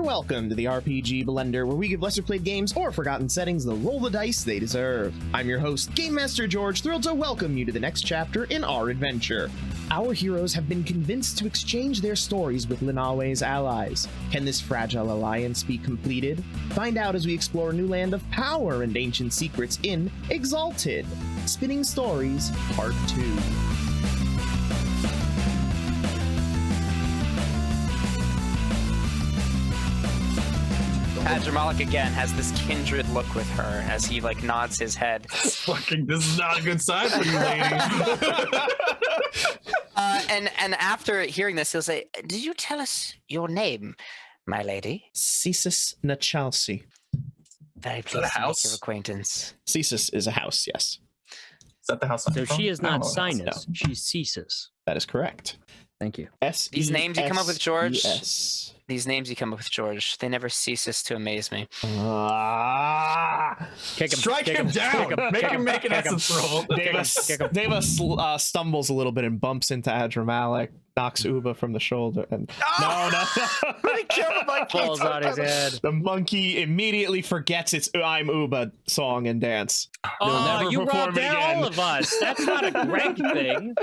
welcome to the RPG Blender, where we give lesser played games or forgotten settings the roll the dice they deserve. I'm your host, Game Master George, thrilled to welcome you to the next chapter in our adventure. Our heroes have been convinced to exchange their stories with Lunawe's allies. Can this fragile alliance be completed? Find out as we explore a new land of power and ancient secrets in Exalted, Spinning Stories, Part 2. Adramalik again has this kindred look with her as he nods his head. This is not a good sign for you, lady. And after hearing this, he'll say, "Did you tell us your name, my lady?" Cesis Nachalsi. Very pleased to make your acquaintance. Cesis is a house, yes. Is that the house? So she is not Sinus. No. She's Cesis. That is correct. Thank you. These names you come up with, George. Yes. These names you come up with, George. They never ceases to amaze me. Strike him down. Make him make an essence roll. Deva stumbles a little bit and bumps into Adramalik, knocks Uba from the shoulder, and no. He killed the monkey. Falls on his head. The monkey immediately forgets its "I'm Uba" song and dance. Oh, never you perform robbed it out again. all of us. That's not a Greg thing.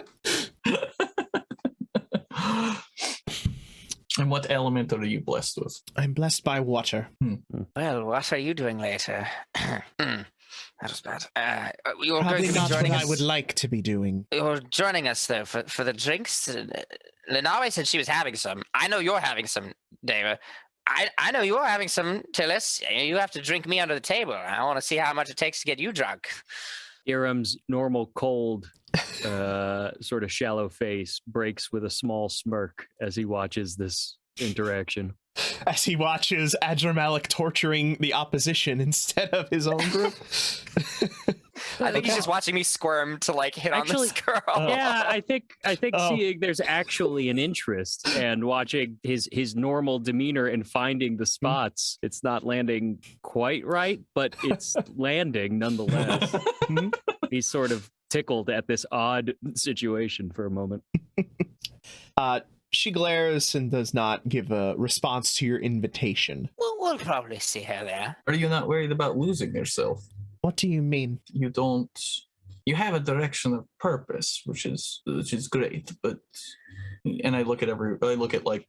And what element are you blessed with? I'm blessed by water. Well, what are you doing later? That was bad. You're Probably going to not be what joining I us. would like to be doing. You're joining us though for the drinks. Lunawe said she was having some. I know you're having some, Deva. I know you're having some, Tillis. You have to drink me under the table. I want to see how much it takes to get you drunk. Iram's normal cold, sort of shallow face breaks with a small smirk as he watches this interaction. As he watches Adramalik torturing the opposition instead of his own group. I think he's just watching me squirm to hit on this girl. Yeah, I think seeing there's actually an interest and watching his normal demeanor and finding the spots. It's not landing quite right, but it's landing nonetheless. He's sort of tickled at this odd situation for a moment. She glares and does not give a response to your invitation. Well, we'll probably see her there. Are you not worried about losing yourself? What do you mean? You have a direction of purpose, which is great, but and I look at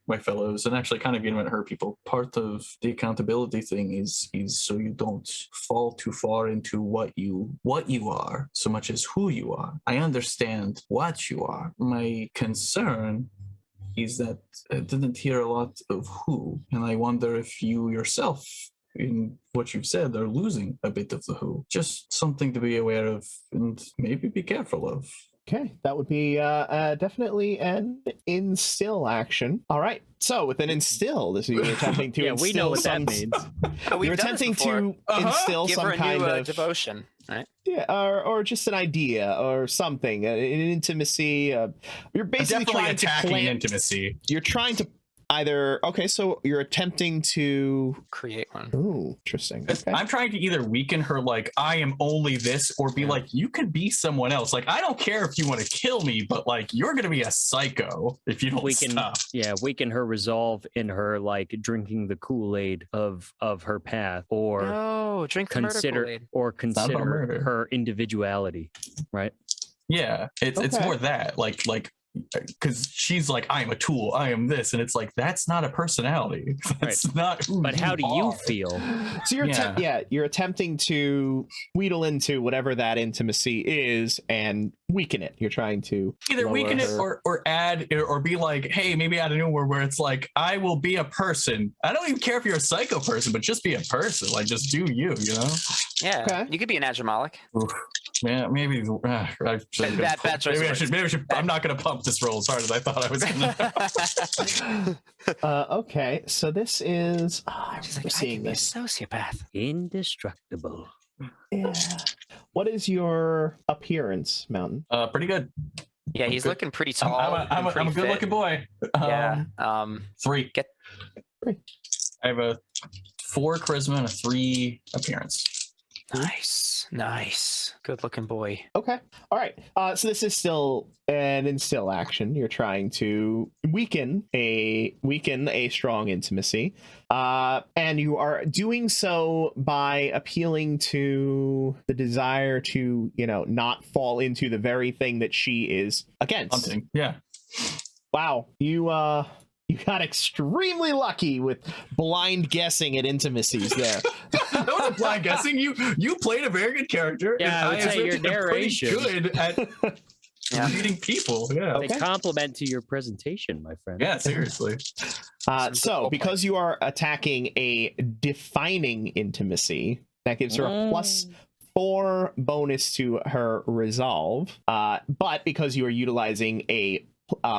my fellows and actually kind of at her people. Part of the accountability thing is so you don't fall too far into what you are so much as who you are. I understand what you are. My concern is that I didn't hear a lot of who, and I wonder if you yourself, in what you've said, are losing a bit of the who. Just something to be aware of and maybe be careful of. Okay, that would be definitely an instill action. All right, so with an instill, this is you're attempting to instill we know what some, that means. You're attempting to instill Give some her a kind new, of devotion, right? Yeah, or just an idea or something, an intimacy. You're basically trying to plant intimacy. You're trying to so you're attempting to create one. Ooh, interesting. Okay. I'm trying to either weaken her I am only this, or be you could be someone else. I don't care if you want to kill me, but you're gonna be a psycho if you don't stop. Weaken her resolve in her drinking the Kool-Aid of her path, or drink the murder Kool-Aid. Or consider her individuality, right? Yeah, it's more that because she's I am a tool, I am this, and it's that's not a personality. That's not who But how do you feel? So you're attempting to wheedle into whatever that intimacy is and weaken it. You're trying to either weaken it or add or be hey, maybe add a new word where it's I will be a person. I don't even care if you're a psycho person, but just be a person. Just do you know? Yeah, okay. You could be an Adramalik. Yeah, maybe I should. Bad choice. Maybe I should. I'm not going to pump this roll as hard as I thought I was going to. Okay, so this is. She's I can be a sociopath. Indestructible. Yeah. What is your appearance, Mountain? Pretty good. Yeah, he's looking pretty tall. I'm a good-looking boy. 3. Get 3. I have a 4 charisma and a 3 appearance. Nice. Nice. Good looking boy. Okay. All right. So this is still an instill action. You're trying to weaken a strong intimacy. And you are doing so by appealing to the desire to, not fall into the very thing that she is against. Hunting. Yeah. Wow. You got extremely lucky with blind guessing at intimacies there. That wasn't blind guessing. You played a very good character. Yeah, and I would say your am pretty narration. good at reading people. Yeah. They compliment to your presentation, my friend. Yeah, seriously. So because you are attacking a defining intimacy, that gives her a +4 bonus to her resolve. But because you are utilizing a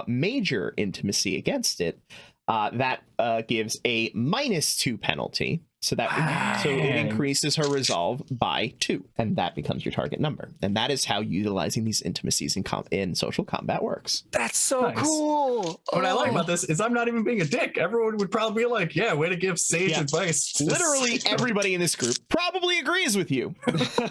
major intimacy against it, that gives a -2 penalty. So so it increases her resolve by 2, and that becomes your target number. And that is how utilizing these intimacies in social combat works. That's so cool. What I like about this is I'm not even being a dick. Everyone would probably be like, yeah, way to give sage advice. Literally everybody in this group probably agrees with you.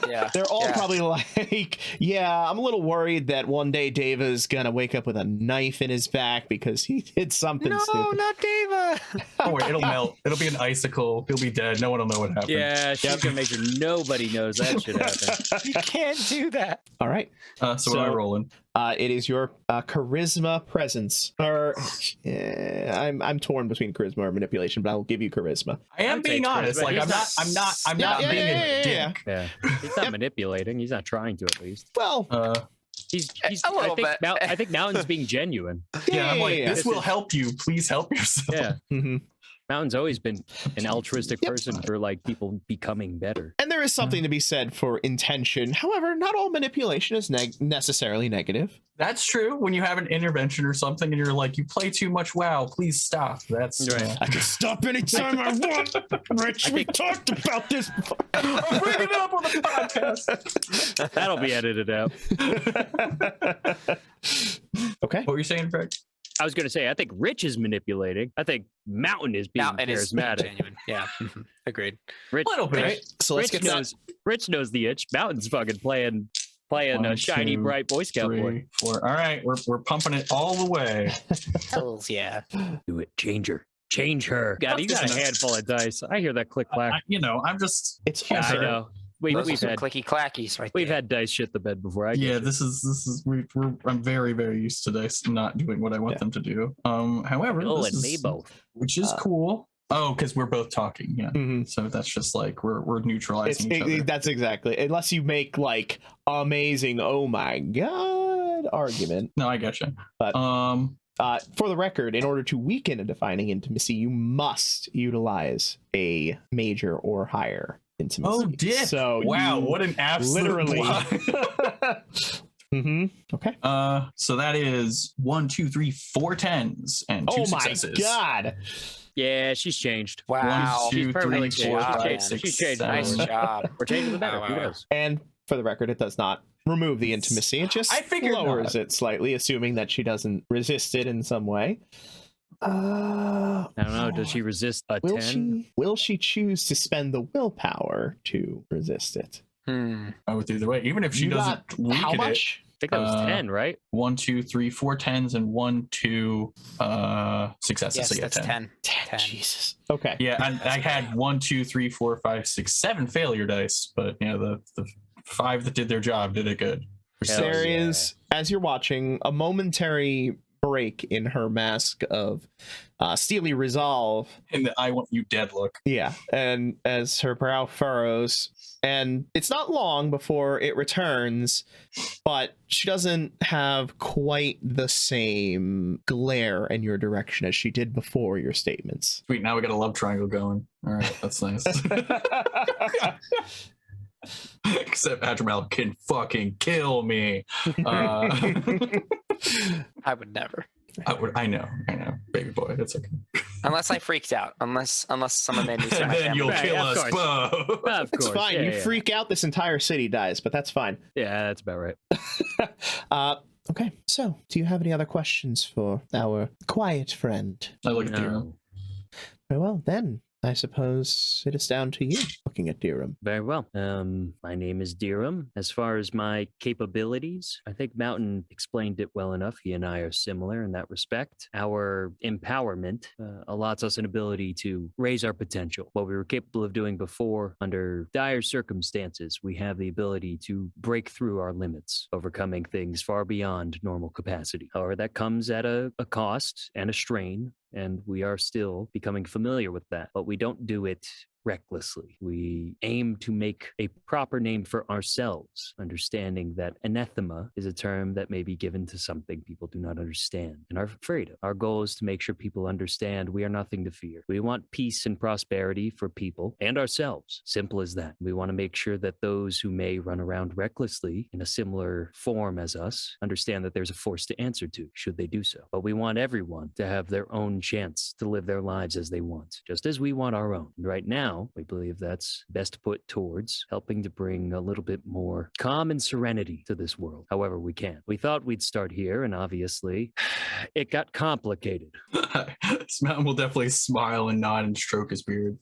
Yeah. They're all probably like, yeah, I'm a little worried that one day Deva's gonna wake up with a knife in his back because he did something stupid. No, not Deva. Don't worry, it'll melt. It'll be an icicle. He'll be dead. No one will know what happened. Yeah, she's gonna make sure nobody knows that shit happened. You can't do that. All right. So what am I rolling? It is your charisma presence. Or I'm torn between charisma or manipulation, but I'll give you charisma. I am being honest. Like I'm not being a dick. Yeah, he's not manipulating. He's not trying to, at least. Well, he's a little bit. I think Mountain's being genuine. Yeah, I'm like, this will help you. Please help yourself. Yeah. Mm-hmm. Mountain's always been an altruistic person for like people becoming better. And there is something to be said for intention. However, not all manipulation is necessarily negative. That's true. When you have an intervention or something and you're like, you play too much WoW, please stop. That's right. I can stop anytime I want. Rich, we talked about this before. I'm bringing it up on the podcast. That'll be edited out. Okay. What were you saying, Greg? I was going to say, I think Rich is manipulating. I think Mountain is being charismatic. Genuine. Yeah, agreed. Rich, A little bit. Right. So let's Rich knows the itch. Mountain's fucking playing a shiny, bright Boy Scout boy. 4. All right, we're pumping it all the way. Hells yeah. Do it. Change her. God, you got a handful of dice. I hear that click clack. I'm just. It's Yeah, I hard. know. We've had clicky clackies right we've there. had dice shit the bed before. This is I'm very, very used to dice not doing what I want them to do. However, me both. Which is cool. Oh, because we're both talking. Yeah. Mm-hmm. So that's just like we're neutralizing each other. That's exactly. Unless you make like amazing, oh my god argument. No, I gotcha. But for the record, in order to weaken a defining intimacy, you must utilize a major or higher intimacy. Oh, dick. So wow, what an absolute literally. Okay. So that is 1, 2, 3, 4 10s and 2 successes. My god. Yeah, she's changed. Wow. 1, 2, 3, 4, 5, 6, She's changed. 7. Nice job. We're changing the better. Who knows? And for the record, it does not remove the intimacy. It just lowers it slightly, assuming that she doesn't resist it in some way. I don't know. Does she resist a 10? Will she choose to spend the willpower to resist it? I would either way. Even if she doesn't weaken how much? I think that was 10, right? 1, 2, 3, 4 10s and 1, 2 successes. Yes, so yeah, that's 10. 10. Jesus. Okay. Yeah, I had 1, 2, 3, 4, 5, 6, 7 failure dice, but the 5 that did their job did it good. There is, as you're watching, a momentary break in her mask of steely resolve. And the I want you dead look. Yeah, and as her brow furrows, and it's not long before it returns, but she doesn't have quite the same glare in your direction as she did before your statements. Sweet, now we got a love triangle going. All right, that's nice. Except Adramal can fucking kill me. I would never. I know, baby boy. It's okay. Unless I freaked out. Unless someone made me say And my then family. you'll kill of us course. both. Of It's course. fine. Yeah, You yeah. freak out, this entire city dies, but that's fine. Yeah, that's about right. Okay, so do you have any other questions for our quiet friend? I look at the No. Very well, then I suppose it is down to you. What looking at Dirham. Very well. My name is Dirham. As far as my capabilities, I think Mountain explained it well enough. He and I are similar in that respect. Our empowerment allots us an ability to raise our potential. What we were capable of doing before, under dire circumstances, we have the ability to break through our limits, overcoming things far beyond normal capacity. However, that comes at a cost and a strain, and we are still becoming familiar with that. But we don't do it recklessly. We aim to make a proper name for ourselves, understanding that anathema is a term that may be given to something people do not understand and are afraid of. Our goal is to make sure people understand we are nothing to fear. We want peace and prosperity for people and ourselves. Simple as that. We want to make sure that those who may run around recklessly in a similar form as us understand that there's a force to answer to should they do so. But we want everyone to have their own chance to live their lives as they want, just as we want our own. And right now, we believe that's best put towards helping to bring a little bit more calm and serenity to this world, however we can. We thought we'd start here, and obviously, it got complicated. This Mountain will definitely smile and nod and stroke his beard.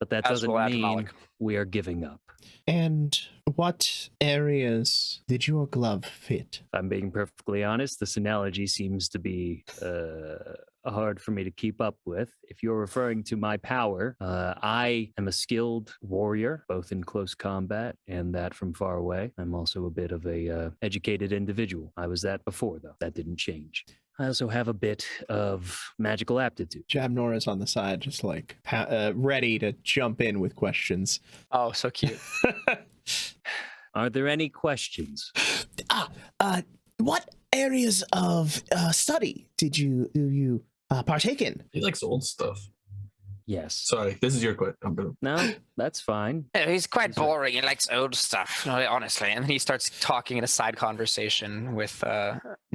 But that As doesn't will mean Malik. we are giving up. And what areas did your glove fit? If I'm being perfectly honest, this analogy seems to be hard for me to keep up with. If you're referring to my power, I am a skilled warrior, both in close combat and that from far away. I'm also a bit of a educated individual. I was that before, though. That didn't change. I also have a bit of magical aptitude. Jabnor is on the side, just like ready to jump in with questions. Oh, so cute. Are there any questions? What areas of study do you partake in? He likes old stuff. Yes. Sorry, this is your question. No, that's fine. Yeah, he's quite boring. He likes old stuff, honestly. And then he starts talking in a side conversation with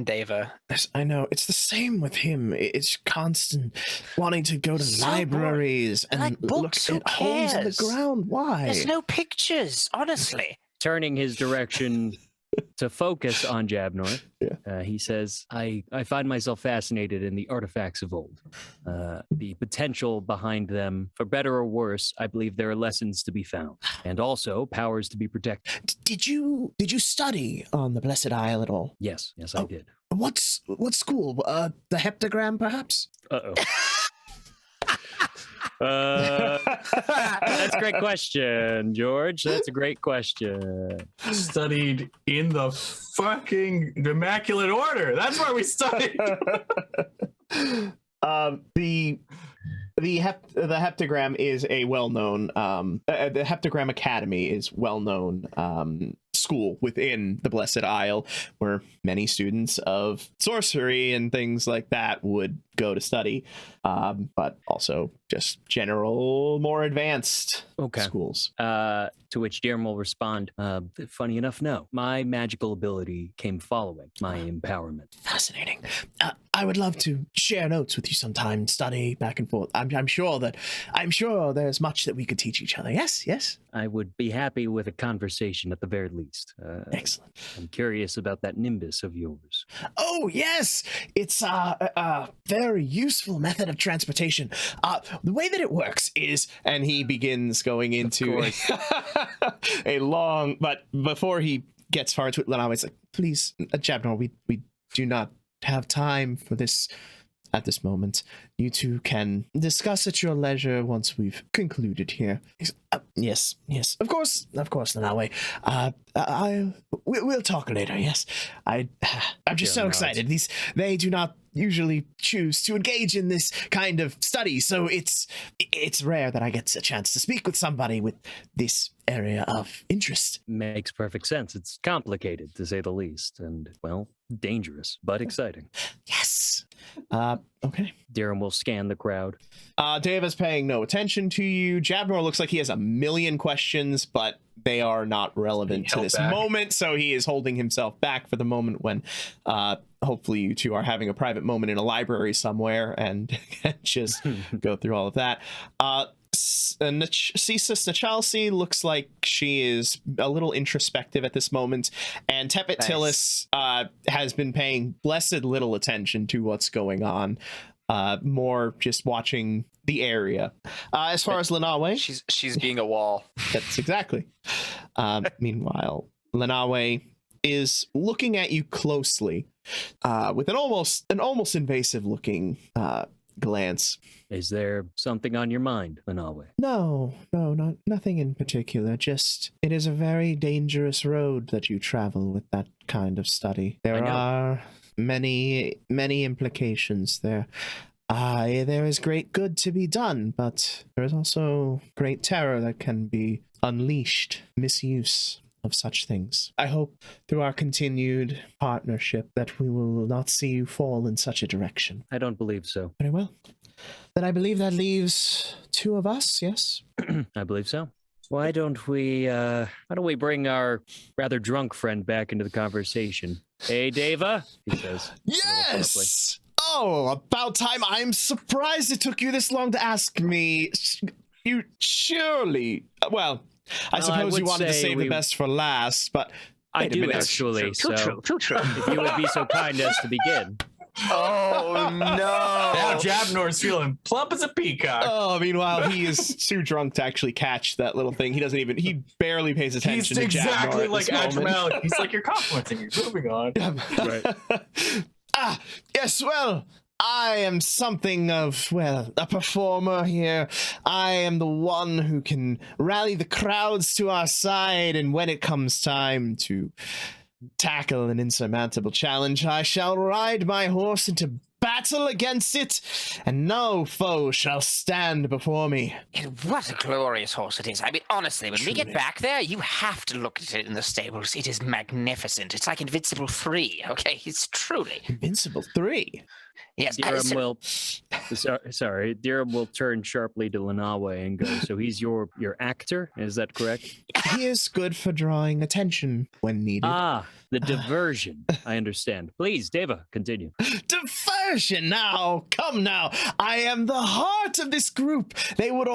Deva. Yes, I know. It's the same with him. It's constant wanting to go to So libraries and like books, look who at holes in the cares? ground. Why? There's no pictures, honestly. Turning his direction to focus on Jabnor, he says, I find myself fascinated in the artifacts of old. The potential behind them, for better or worse, I believe there are lessons to be found, and also powers to be protected. Did you study on the Blessed Isle at all? Yes, I did. What school? The heptagram, perhaps? Uh-oh. That's a great question, George. That's a great question. Studied in the fucking Immaculate Order. That's where we studied. The heptagram is a well-known the Heptagram Academy is well-known school within the Blessed Isle, where many students of sorcery and things like that would go to study, but also just general, more advanced schools. To which Jerem will respond, funny enough, no. My magical ability came following my empowerment. Fascinating. I would love to share notes with you sometime, study back and forth. I'm sure there's much that we could teach each other. Yes. I would be happy with a conversation at the very least. Excellent. I'm curious about that nimbus of yours. Oh, yes. It's a very useful method of transportation. The way that it works is, and he begins going into a long, but before he gets far into it, Lunawe's like, please, Jabnor, we do not have time for this at this moment. You two can discuss at your leisure once we've concluded here. Yes. Of course, Lunawe. We'll talk later. Yes. I'm just so excited. They do not usually choose to engage in this kind of study, so it's rare that I get a chance to speak with somebody with this area of interest. Makes perfect sense. It's complicated, to say the least, and, well, dangerous, but exciting. Yes. Okay. Dirham will scan the crowd. Deva's paying no attention to you. Jabnor looks like he has a million questions, but they are not relevant to this moment, so he is holding himself back for the moment when hopefully you two are having a private moment in a library somewhere and just go through all of that. Cesis Nachalsi looks like she is a little introspective at this moment, and Tepet Tillis has been paying blessed little attention to what's going on. more just watching the area. As far as Lunawe, She's being a wall. that's exactly. Meanwhile, Lunawe is looking at you closely with an almost invasive looking glance. Is there something on your mind, Lunawe? No, nothing in particular. Just it is a very dangerous road that you travel with that kind of study. There are many implications there. There is great good to be done, but there is also great terror that can be unleashed, misuse of such things. I hope through our continued partnership that we will not see you fall in such a direction. I don't believe so. Very well. Then I believe that leaves two of us, yes? I believe so. Why don't we bring our rather drunk friend back into the conversation? Hey, Deva, he says. Yes! Oh, about time. I'm surprised it took you this long to ask me. You surely... Well, I suppose you wanted to save the best for last, but... I do, actually. Too true. If you would be so kind as to begin. Oh, no. Now Jabnor's feeling plump as a peacock. Oh, meanwhile, he is too drunk to actually catch that little thing. He barely pays attention to exactly Jabnor like Adramel. He's like, you're complimenting me. Moving on. Right. Yes, well, I am something of, a performer here. I am the one who can rally the crowds to our side, and when it comes time to tackle an insurmountable challenge, I shall ride my horse into battle against it, and no foe shall stand before me. And what a glorious horse it is. I mean, honestly, when we get back there, you have to look at it in the stables. It is magnificent. It's like Invincible 3, okay? It's truly. Invincible 3? Yes. Dirham will turn sharply to Lunawe and go, so he's your actor? Is that correct? He is good for drawing attention when needed. Ah, the diversion. I understand. Please, Deva, continue. Diversion now! Come now! I am the heart of this group. They would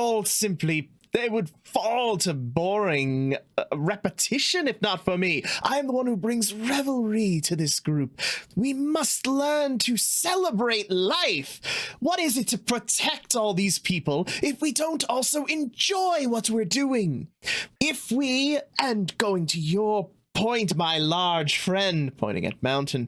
fall to boring repetition if not for me. I am the one who brings revelry to this group. We must learn to celebrate life. What is it to protect all these people if we don't also enjoy what we're doing? If we, and going to your point, my large friend, pointing at Mountain,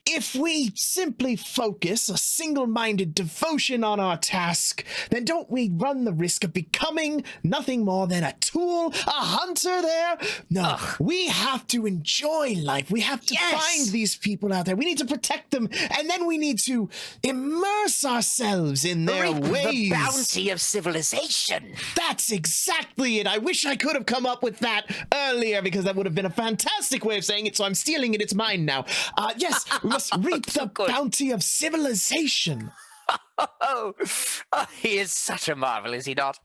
if we simply focus a single-minded devotion on our task, then don't we run the risk of becoming nothing more than a tool, a hunter there? No, we have to enjoy life. We have to find these people out there. We need to protect them, and then we need to immerse ourselves in their ways. The bounty of civilization. That's exactly it. I wish I could have come up with that earlier, because that would have been a fantastic way of saying it, so I'm stealing it. It's mine now. Yes, we must reap the bounty of civilization. Oh, he is such a marvel, is he not?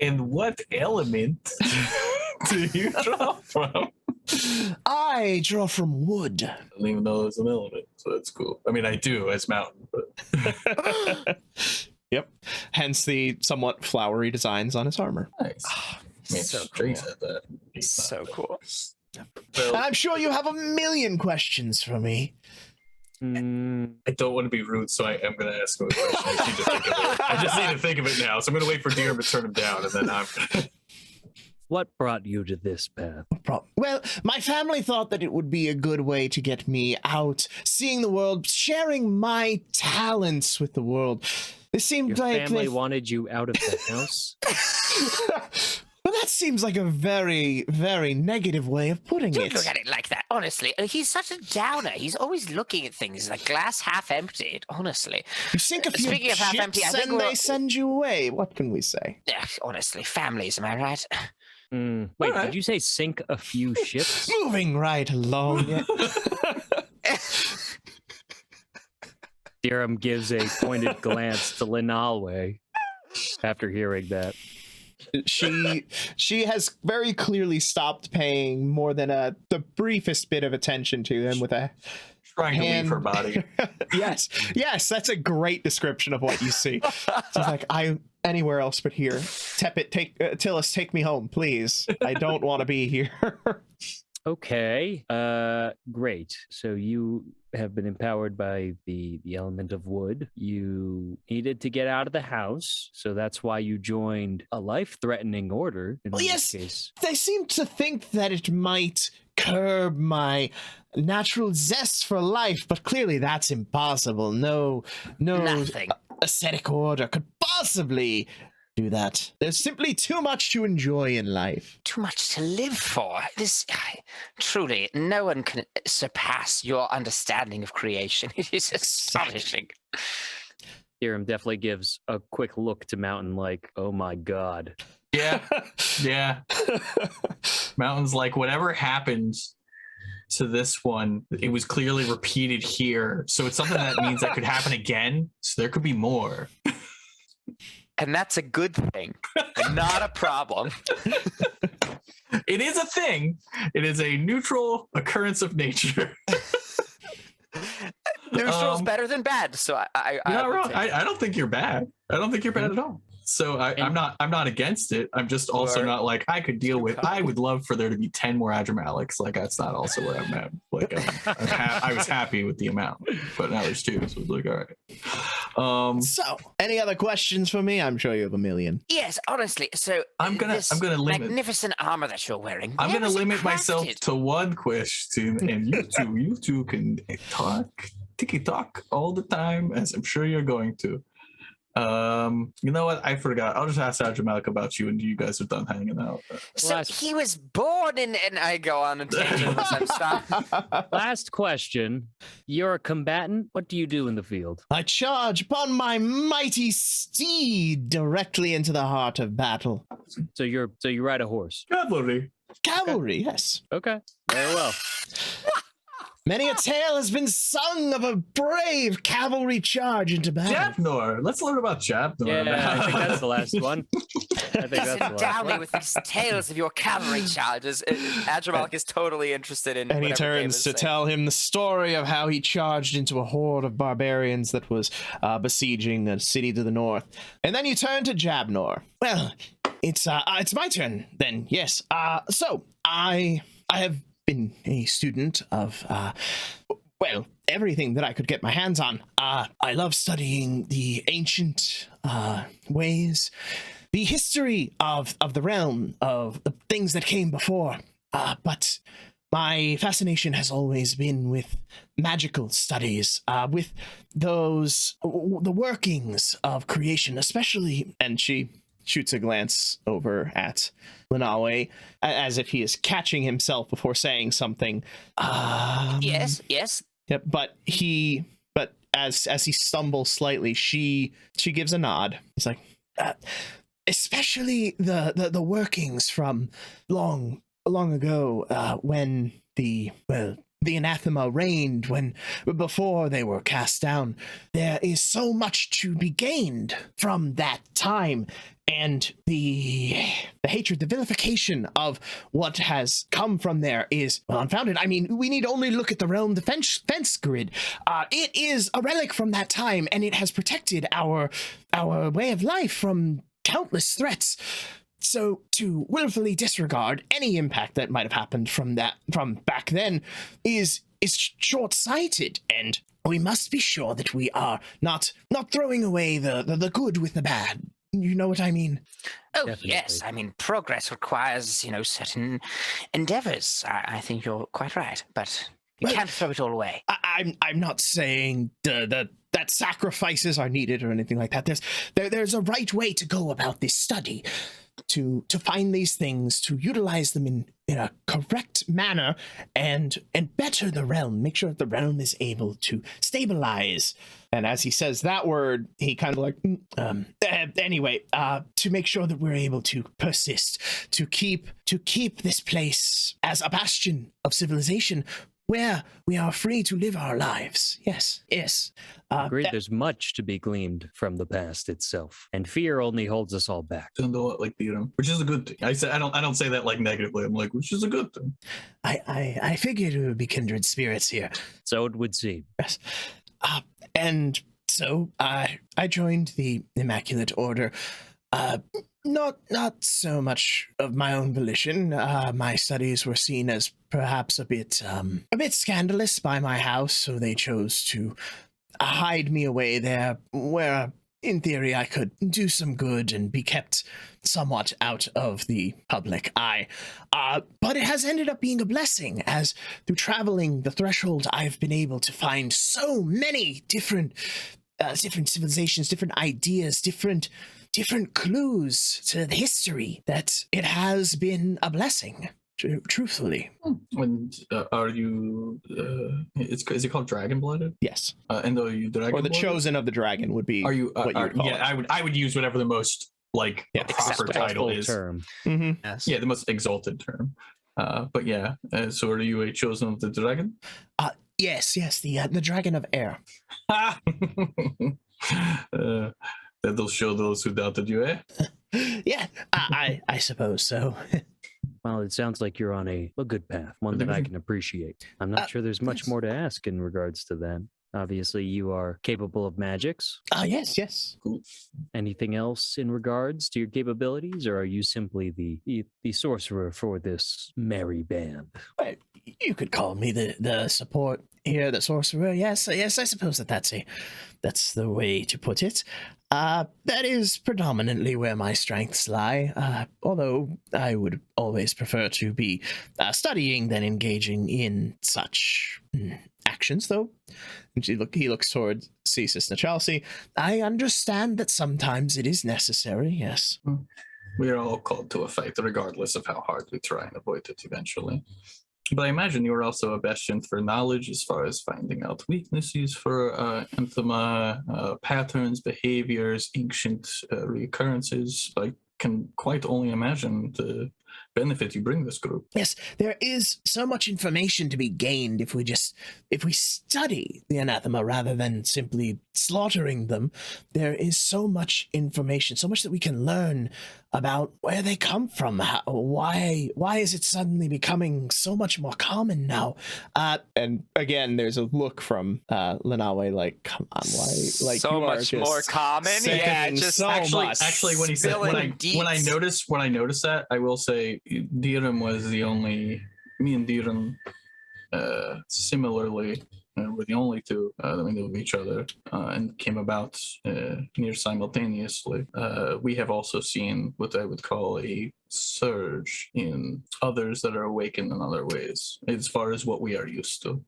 And what element do you draw from? I draw from wood. I don't even know there's an element, so that's cool. I mean, I do as Mountain, but... Yep. Hence the somewhat flowery designs on his armor. Nice. Man, So Strays cool. had that. So cool. Well, I'm sure you have a million questions for me. I don't want to be rude, so I am going to ask him a question. I just need to think of it now, so I'm going to wait for Deerham to turn him down, and then I'm going to... What brought you to this path? Well, my family thought that it would be a good way to get me out, seeing the world, sharing my talents with the world. It seemed Your like family wanted you out of the house? Well, that seems like a very, very negative way of putting Don't it. look at it like that, honestly. He's such a downer. He's always looking at things like glass half empty, honestly. You sink a few Speaking of half empty, I ships think and we're- they send you away. What can we say? Yeah, honestly, families, am I right? Wait, Alright. did you say sink a few ships? Moving right along. Dirham gives a pointed glance to Lunawe after hearing that. She has very clearly stopped paying more than the briefest bit of attention to him with a Trying to leave her body. yes, that's a great description of what you see. She's like, I anywhere else but here. Tepit, Tillis, take me home, please. I don't want to be here. Okay. Great. So you have been empowered by the element of wood. You needed to get out of the house, so that's why you joined a life-threatening order. In Well, this yes, case. they seem to think that it might curb my natural zest for life, but clearly that's impossible. No Nothing. ascetic order could possibly do that. There's simply too much to enjoy in life. Too much to live for. Truly, no one can surpass your understanding of creation. It is astonishing. Hiram definitely gives a quick look to Mountain like, oh my god. Yeah. Yeah. Mountain's like, whatever happens to this one, it was clearly repeated here. So it's something that means that could happen again. So there could be more. And that's a good thing, and not a problem. It is a thing. It is a neutral occurrence of nature. Neutral's better than bad, so You're not wrong. I don't think you're bad. I don't think you're bad at all. So I'm not against it. I'm just also not like I could deal with. I would love for there to be 10 more Adramalics. Like that's not also what I meant. Like I was happy with the amount, but now there's 2, so it's like all right. So, any other questions for me? I'm sure you have a million. Yes, honestly. So I'm gonna limit magnificent armor that you're wearing. I'm where gonna was it limit myself crafted? to one question, and you two can talk ticky talk all the time, as I'm sure you're going to. You know what? I forgot. I'll just ask Adramalik about you, and you guys are done hanging out. So he was born in, and I go on a tangent once I'm stopped. Last question. You're a combatant. What do you do in the field? I charge upon my mighty steed directly into the heart of battle. So you ride a horse. Cavalry. Cavalry, yes. Okay. Very well. Many a tale has been sung of a brave cavalry charge into battle. Jabnor. Let's learn about Jabnor. Yeah, I think that's the last one. I think that's the Endow last me one. with these tales of your cavalry charges. Adramalik is totally interested in. And he whatever David turns is to saying. tell him the story of how he charged into a horde of barbarians that was besieging a city to the north. And then you turn to Jabnor. Well, it's my turn then. Yes. So I have been a student of everything that I could get my hands on. I love studying the ancient ways, the history of the realm, of the things that came before. But my fascination has always been with magical studies, with the workings of creation, especially, and she shoots a glance over at Lunawe as if he is catching himself before saying something. Yes. Yep, but as he stumbles slightly, she gives a nod. He's like, especially the workings from long ago, when the anathema reigned, before they were cast down. There is so much to be gained from that time, and the hatred, the vilification of what has come from there is unfounded. I mean, we need only look at the realm defense grid. It is a relic from that time, and it has protected our way of life from countless threats. So to willfully disregard any impact that might have happened from back then is short-sighted, and we must be sure that we are not throwing away the good with the bad. You know what I mean? Oh, Definitely. yes. I mean, progress requires, certain endeavors. I think you're quite right, but you Well, can't throw it all away. I'm not saying that sacrifices are needed or anything like that. There's a right way to go about this study, to find these things, to utilize them in a correct manner, and better the realm. Make sure that the realm is able to stabilize. And as he says that word, he kind of like, anyway, to make sure that we're able to persist, to keep this place as a bastion of civilization where we are free to live our lives. Yes. Agreed. There's much to be gleaned from the past itself, and fear only holds us all back. Sound a lot like Theodore, which is a good thing. I don't say that like negatively. I'm like, which is a good thing. I figured we would be kindred spirits here. So it would seem. Yes. And so I joined the Immaculate Order, Not so much of my own volition. My studies were seen as perhaps a bit scandalous by my house, so they chose to hide me away there, where in theory I could do some good and be kept somewhat out of the public eye. But it has ended up being a blessing, as through traveling the threshold, I've been able to find so many different civilizations, different ideas, different clues to the history, that it has been a blessing, truthfully. And are you? Is it called dragon blooded? Yes. And are you dragon? Or the chosen of the dragon would be. Are you? What you would call yeah, it. I would use whatever the most proper title is. Term. Mm-hmm. Yes. Yeah, the most exalted term. But yeah, so are you a chosen of the dragon? Yes, the dragon of air. That'll show those who doubted you, eh? Yeah, I suppose so. Well, it sounds like you're on a good path, one that I can appreciate. I'm not sure there's much more to ask in regards to that. Obviously, you are capable of magics. Yes. Cool. Anything else in regards to your capabilities, or are you simply the sorcerer for this merry band? Well, you could call me the support here, the sorcerer. Yes, I suppose that's the way to put it. That is predominantly where my strengths lie, although I would always prefer to be studying than engaging in such actions, though. And he looks towards Cesis Chelsea. I understand that sometimes it is necessary, yes. We are all called to a fight, regardless of how hard we try and avoid it eventually. But I imagine you are also a bastion for knowledge as far as finding out weaknesses for Anthema, patterns, behaviors, ancient recurrences. I can quite only imagine the benefit you bring this group. Yes, there is so much information to be gained if we study the anathema rather than simply slaughtering them. There is so much information, so much that we can learn about where they come from, why is it suddenly becoming so much more common now. And again, there's a look from Lunawe, like, come on, why? Like, so much more common. Yeah, just so much. Actually, when he said when I noticed that, I will say Dirham was the only. Me and Dirham, similarly, were the only two that we knew of each other and came about near simultaneously. We have also seen what I would call a surge in others that are awakened in other ways, as far as what we are used to.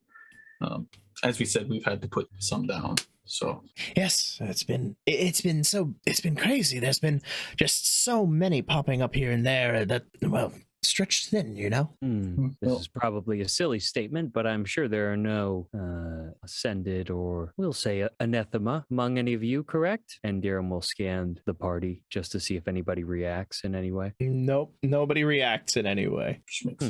As we said, we've had to put some down. So yes, it's been crazy. There's been just so many popping up here and there that, well, stretched thin, you know. This is probably a silly statement, but I'm sure there are no ascended, or we'll say anathema among any of you, correct? And Dirham will scan the party just to see if anybody reacts in any way. Nope, nobody reacts in any way.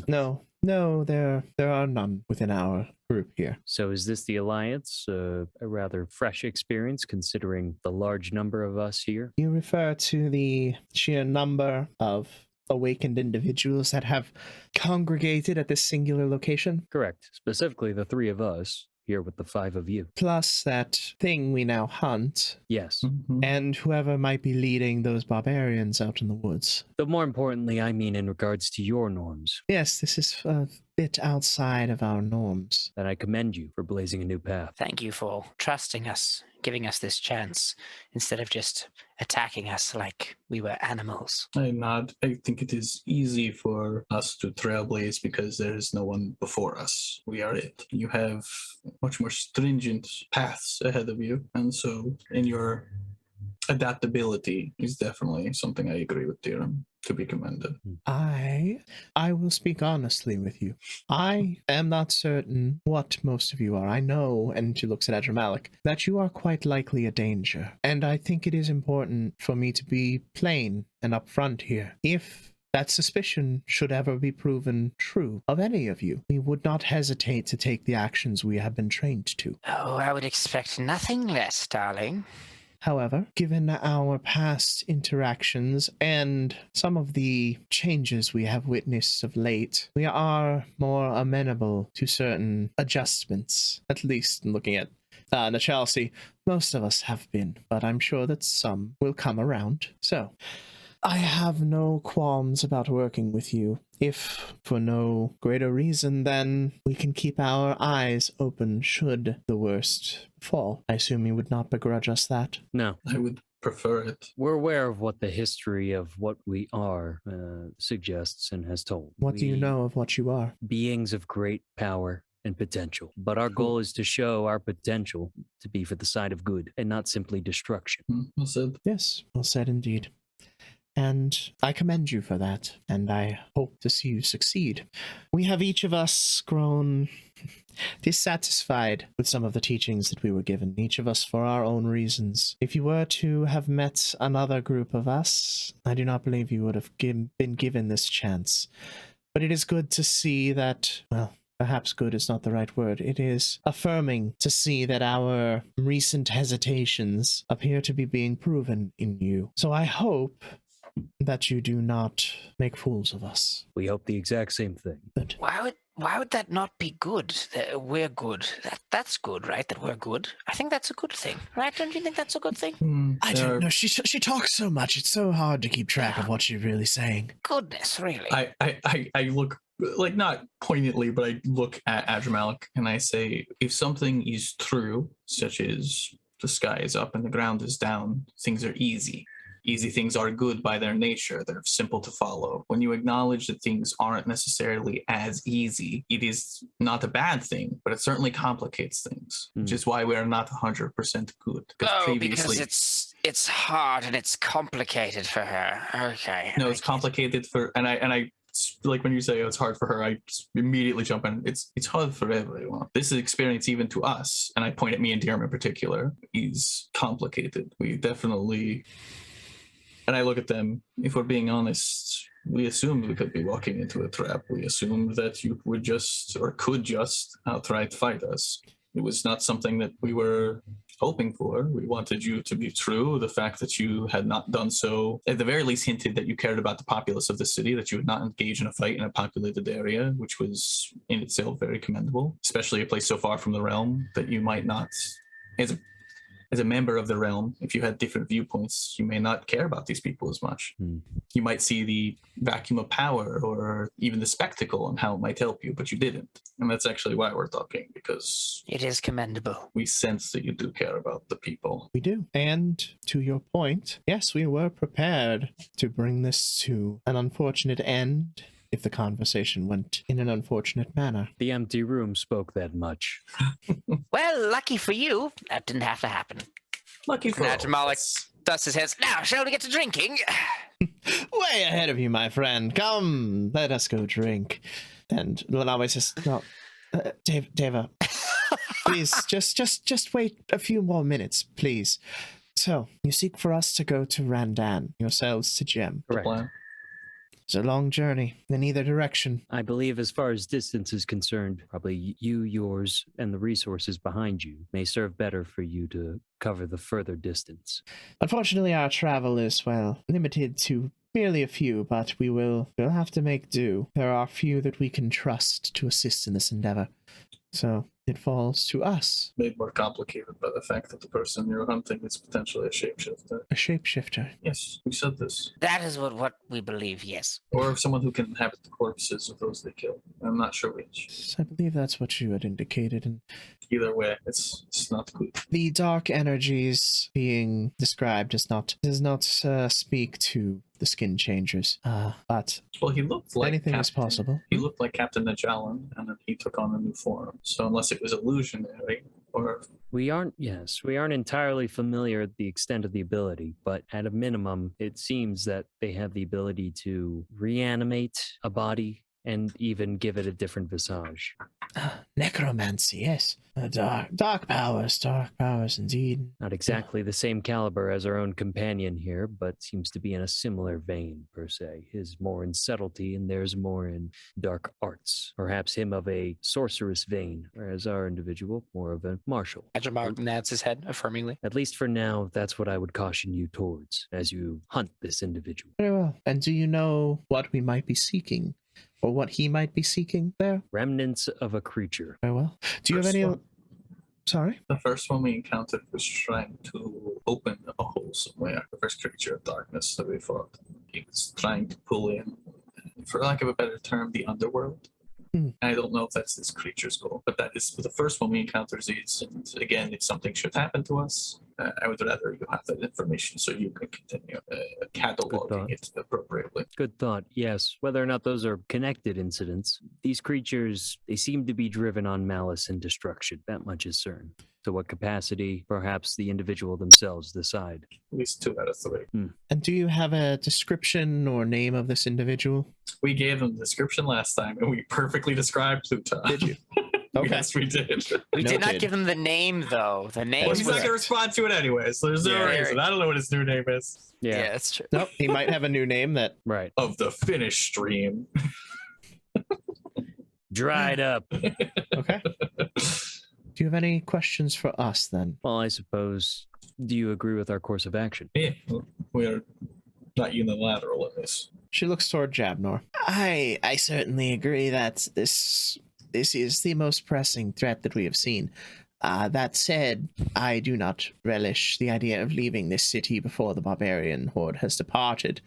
No, there are none within our group here. So is this the Alliance, a rather fresh experience considering the large number of us here? You refer to the sheer number of awakened individuals that have congregated at this singular location? Correct. Specifically the three of us here with the five of you. Plus that thing we now hunt. Yes. Mm-hmm. And whoever might be leading those barbarians out in the woods. But more importantly, I mean in regards to your norms. Yes, this is a bit outside of our norms. And I commend you for blazing a new path. Thank you for trusting us, giving us this chance, instead of just attacking us like we were animals. I nod. I think it is easy for us to trailblaze because there is no one before us. We are it. You have much more stringent paths ahead of you, and so in your adaptability is definitely something I agree with Dirham, to be commended. I will speak honestly with you. I am not certain what most of you are. I know, and she looks at Adramalik, that you are quite likely a danger. And I think it is important for me to be plain and upfront here. If that suspicion should ever be proven true of any of you, we would not hesitate to take the actions we have been trained to. Oh, I would expect nothing less, darling. However, given our past interactions and some of the changes we have witnessed of late, we are more amenable to certain adjustments. At least looking at Chelsea, most of us have been, but I'm sure that some will come around. So, I have no qualms about working with you, if for no greater reason than we can keep our eyes open should the worst fall. I assume you would not begrudge us that? No. I would prefer it. We're aware of what the history of what we are suggests and has told. What do you know of what you are? Beings of great power and potential. But our goal is to show our potential to be for the side of good and not simply destruction. Well said. Yes, well said indeed. And I commend you for that, and I hope to see you succeed. We have each of us grown dissatisfied with some of the teachings that we were given, each of us for our own reasons. If you were to have met another group of us, I do not believe you would have been given this chance. But it is good to see that, well, perhaps good is not the right word. It is affirming to see that our recent hesitations appear to be being proven in you. So I hope that you do not make fools of us. We hope the exact same thing. Good. Why would that not be good? That we're good. That's good, right? That we're good. I think that's a good thing, right? Don't you think that's a good thing? I don't know. She talks so much. It's so hard to keep track of what she's really saying. Goodness, really. I look, like, not poignantly, but I look at Adramalik and I say, if something is true, such as the sky is up and the ground is down, things are easy. Easy things are good by their nature. They're simple to follow. When you acknowledge that things aren't necessarily as easy, it is not a bad thing, but it certainly complicates things, which is why we're not 100% good. Because it's hard and it's complicated for her. Okay. No, it's complicated for, and I like when you say, oh, it's hard for her, I just immediately jump in. It's hard for everyone. This experience, even to us, and I point at me and Dirham in particular, is complicated. We definitely... And I look at them, if we're being honest, we assumed we could be walking into a trap. We assumed that you would just, or could just, outright fight us. It was not something that we were hoping for. We wanted you to be true. The fact that you had not done so, at the very least, hinted that you cared about the populace of the city, that you would not engage in a fight in a populated area, which was in itself very commendable, especially a place so far from the realm that you might not, as a member of the realm, if you had different viewpoints, you may not care about these people as much. You might see the vacuum of power or even the spectacle and how it might help you, but you didn't. And that's actually why we're talking, because it is commendable. We sense that you do care about the people. We do. And to your point, yes, we were prepared to bring this to an unfortunate end if the conversation went in an unfortunate manner. The empty room spoke that much. Well, lucky for you, that didn't have to happen. Lucky for us. Malik dusts his hands. Now, shall we get to drinking? Way ahead of you, my friend. Come, let us go drink. And Lunawe says, no, Deva, please, just wait a few more minutes, please. So, you seek for us to go to Randan, yourselves to Gem. Correct. It's a long journey in either direction. I believe as far as distance is concerned, probably you, yours, and the resources behind you may serve better for you to cover the further distance. Unfortunately, our travel is, well, limited to merely a few, but we'll have to make do. There are few that we can trust to assist in this endeavor. So it falls to us. Made more complicated by the fact that the person you're hunting is potentially a shapeshifter. A shapeshifter? Yes, we said this. That is what we believe, yes. Or someone who can inhabit the corpses of those they kill. I'm not sure which. I believe that's what you had indicated. And either way, it's not good. The dark energies being described does not speak to the skin changers. But well, he looked like anything is possible. He looked like Captain Najalan, and then he took on a new form. So unless it was illusionary, or we aren't entirely familiar with the extent of the ability, but at a minimum, it seems that they have the ability to reanimate a body and even give it a different visage. Necromancy, yes. Dark powers indeed. Not exactly the same caliber as our own companion here, but seems to be in a similar vein, per se. His more in subtlety, and theirs more in dark arts. Perhaps him of a sorceress vein, whereas our individual more of a martial. Adramalik nods his head affirmingly. At least for now, that's what I would caution you towards, as you hunt this individual. Very well. And do you know what we might be seeking? Or what he might be seeking there? Remnants of a creature. Very well. Do you have any... Sorry? The first one we encountered was trying to open a hole somewhere. The first creature of darkness that we fought. he was trying to pull in, for lack of a better term, the underworld. Hmm. I don't know if that's this creature's goal, but that is the first one we encounter these. And again, if something should happen to us, I would rather you have that information so you can continue cataloging it appropriately. Good thought. Yes. Whether or not those are connected incidents, these creatures, they seem to be driven on malice and destruction. That much is certain. To what capacity, perhaps the individual themselves decide. At least 2 out of 3. And do you have a description or name of this individual? We gave them the description last time, and we perfectly described Pluton. Did you? Okay. Yes, we did. We did not Noted. give him the name, though. The name Well, he's not was... going to respond to it anyway, so there's no Yeah. reason. I don't know what his new name is. Yeah, that's true. Nope, he might have a new name that... Right. Of the Finnish stream. Dried up. Okay. Do you have any questions for us, then? Well, I suppose, do you agree with our course of action? Yeah, we are not unilateral in this. She looks toward Jabnor. I certainly agree that this is the most pressing threat that we have seen. That said, I do not relish the idea of leaving this city before the barbarian horde has departed.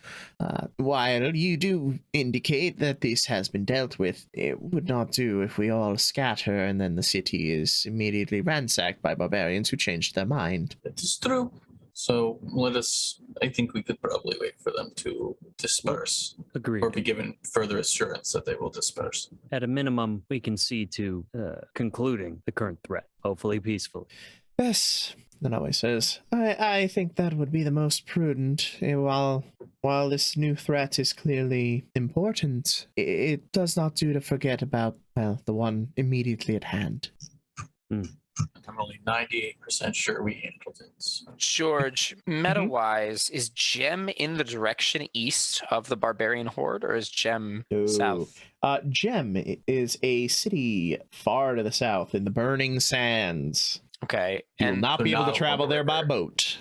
While you do indicate that this has been dealt with, it would not do if we all scatter and then the city is immediately ransacked by barbarians who changed their mind. It is true. So I think we could probably wait for them to disperse Agreed. or be given further assurance that they will disperse. At a minimum, we can see to concluding the current threat, hopefully peacefully. Yes, Lunawe says. I think that would be the most prudent. While this new threat is clearly important, it does not do to forget about, well, the one immediately at hand. I'm only 98% sure we handled it. George, meta-wise, is Gem in the direction east of the barbarian horde, or is Gem south? Gem is a city far to the south in the Burning Sands. Okay. You will And not be able to travel there by boat.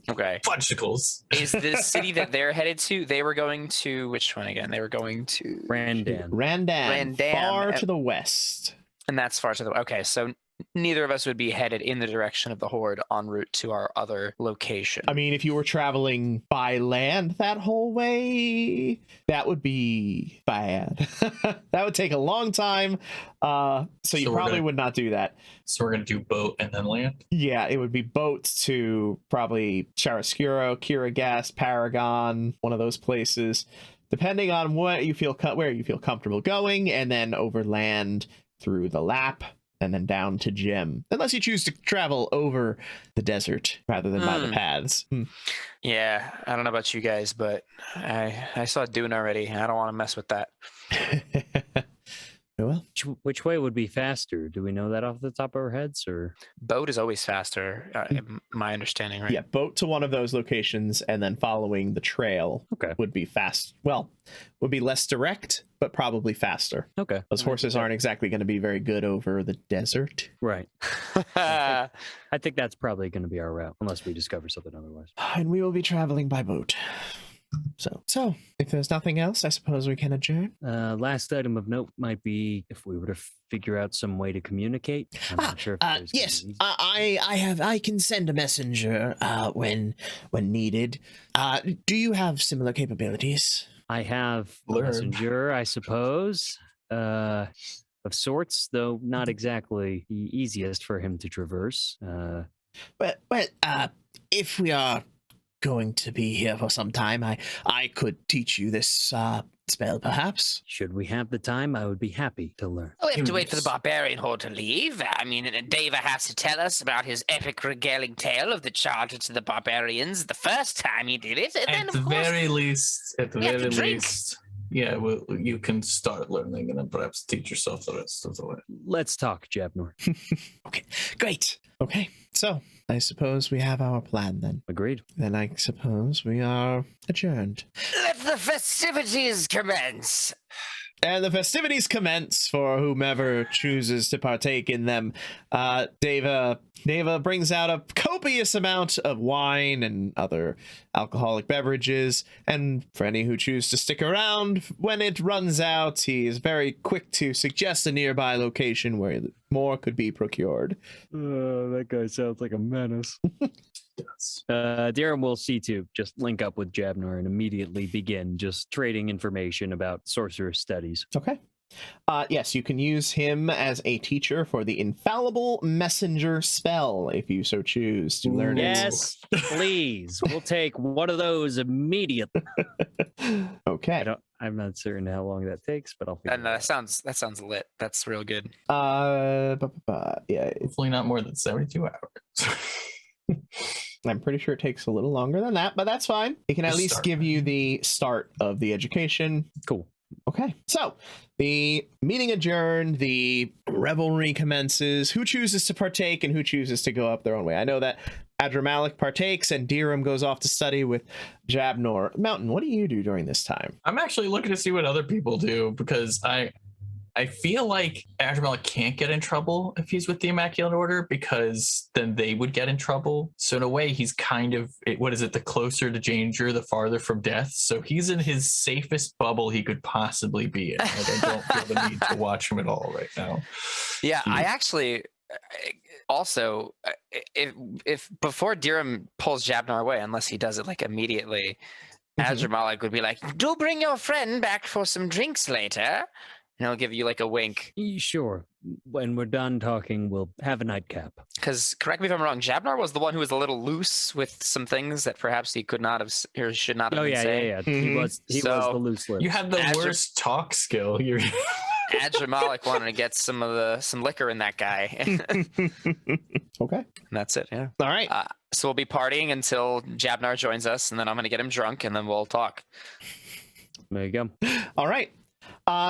okay. Fudgesicles. Is the city that they're headed to, they were going to, which one again? They were going to Randan. Randan, far to the west. And that's far to the, okay, so neither of us would be headed in the direction of the horde en route to our other location. I mean, if you were traveling by land that whole way, that would be bad. That would take a long time. So you probably would not do that. So we're going to do boat and then land? Yeah, it would be boats to probably Chiaroscuro, Kiragas, Paragon, one of those places, depending on where you feel comfortable going, and then over land through the Lap, and then down to Gem, unless you choose to travel over the desert rather than by the paths. Yeah, I don't know about you guys, but I saw Dune already. I don't want to mess with that. Well, Which way would be faster? Do we know that off the top of our heads, or Boat is always faster, in my understanding, right? yeah, boat to one of those locations and then following the trail would be fast. Well, would be less direct, but probably faster. Okay. Those horses aren't exactly going to be very good over the desert. Right. I think that's probably going to be our route, unless we discover something otherwise. And we will be traveling by boat. So if there's nothing else, I suppose we can adjourn. Last item of note might be if we were to figure out some way to communicate. I'm not sure if there's yes, any- I can send a messenger when needed. Do you have similar capabilities? I have a Learn. messenger, I suppose, of sorts, though not exactly the easiest for him to traverse. Well, if we are going to be here for some time, I could teach you this spell, perhaps. Should we have the time, I would be happy to learn. Oh, we have to wait for the barbarian horde to leave. I mean, Dava has to tell us about his epic regaling tale of the charge to the barbarians the first time he did it. And then, At of the course, very least, we have to drink. yeah, well, you can start learning and then perhaps teach yourself the rest of the way. Let's talk, Jabnor. Okay, great. Okay, so I suppose we have our plan then. Agreed. Then I suppose we are adjourned. let the festivities commence. And the festivities commence for whomever chooses to partake in them. Dava brings out a copious amount of wine and other alcoholic beverages, and for any who choose to stick around, when it runs out, he is very quick to suggest a nearby location where more could be procured. That guy sounds like a menace. does. Dirham will see to just link up with Jabnar and immediately begin just trading information about sorcerer studies. Okay. Yes, you can use him as a teacher for the infallible messenger spell if you so choose to learn Yes, please. We'll take one of those immediately. it. Okay. I'm not certain how long that takes, but I'll figure And it out. that sounds lit. That's real good. Yeah, Hopefully not more than 72 hours. I'm pretty sure it takes a little longer than that, but that's fine. It can at Just least start. give you the start of the education. Cool. Okay, so the meeting adjourned, the revelry commences. Who chooses to partake and who chooses to go up their own way? I know that Adramalik partakes and Dirham goes off to study with Jabnor. Mountain, what do you do during this time? I'm actually looking to see what other people do because I feel like Adramalik can't get in trouble if he's with the Immaculate Order because then they would get in trouble. So in a way, he's kind of, the closer to danger, the farther from death. So he's in his safest bubble he could possibly be in. Like, I don't feel the need to watch him at all right now. Yeah, I actually also, if before Dirham pulls Jabnar away, unless he does it like immediately, Adramalik would be like, "Do bring your friend back for some drinks later." And he'll give you like a wink. Sure. When we're done talking, we'll have a nightcap. Because, correct me if I'm wrong, Jabnar was the one who was a little loose with some things that perhaps he could not have or should not have been saying. Yeah. He was the loose lips. You have the worst talk skill. You're Adramalik wanted to get some liquor in that guy. Okay. And that's it, yeah. All right. So we'll be partying until Jabnar joins us, and then I'm going to get him drunk, and then we'll talk. There you go. All right.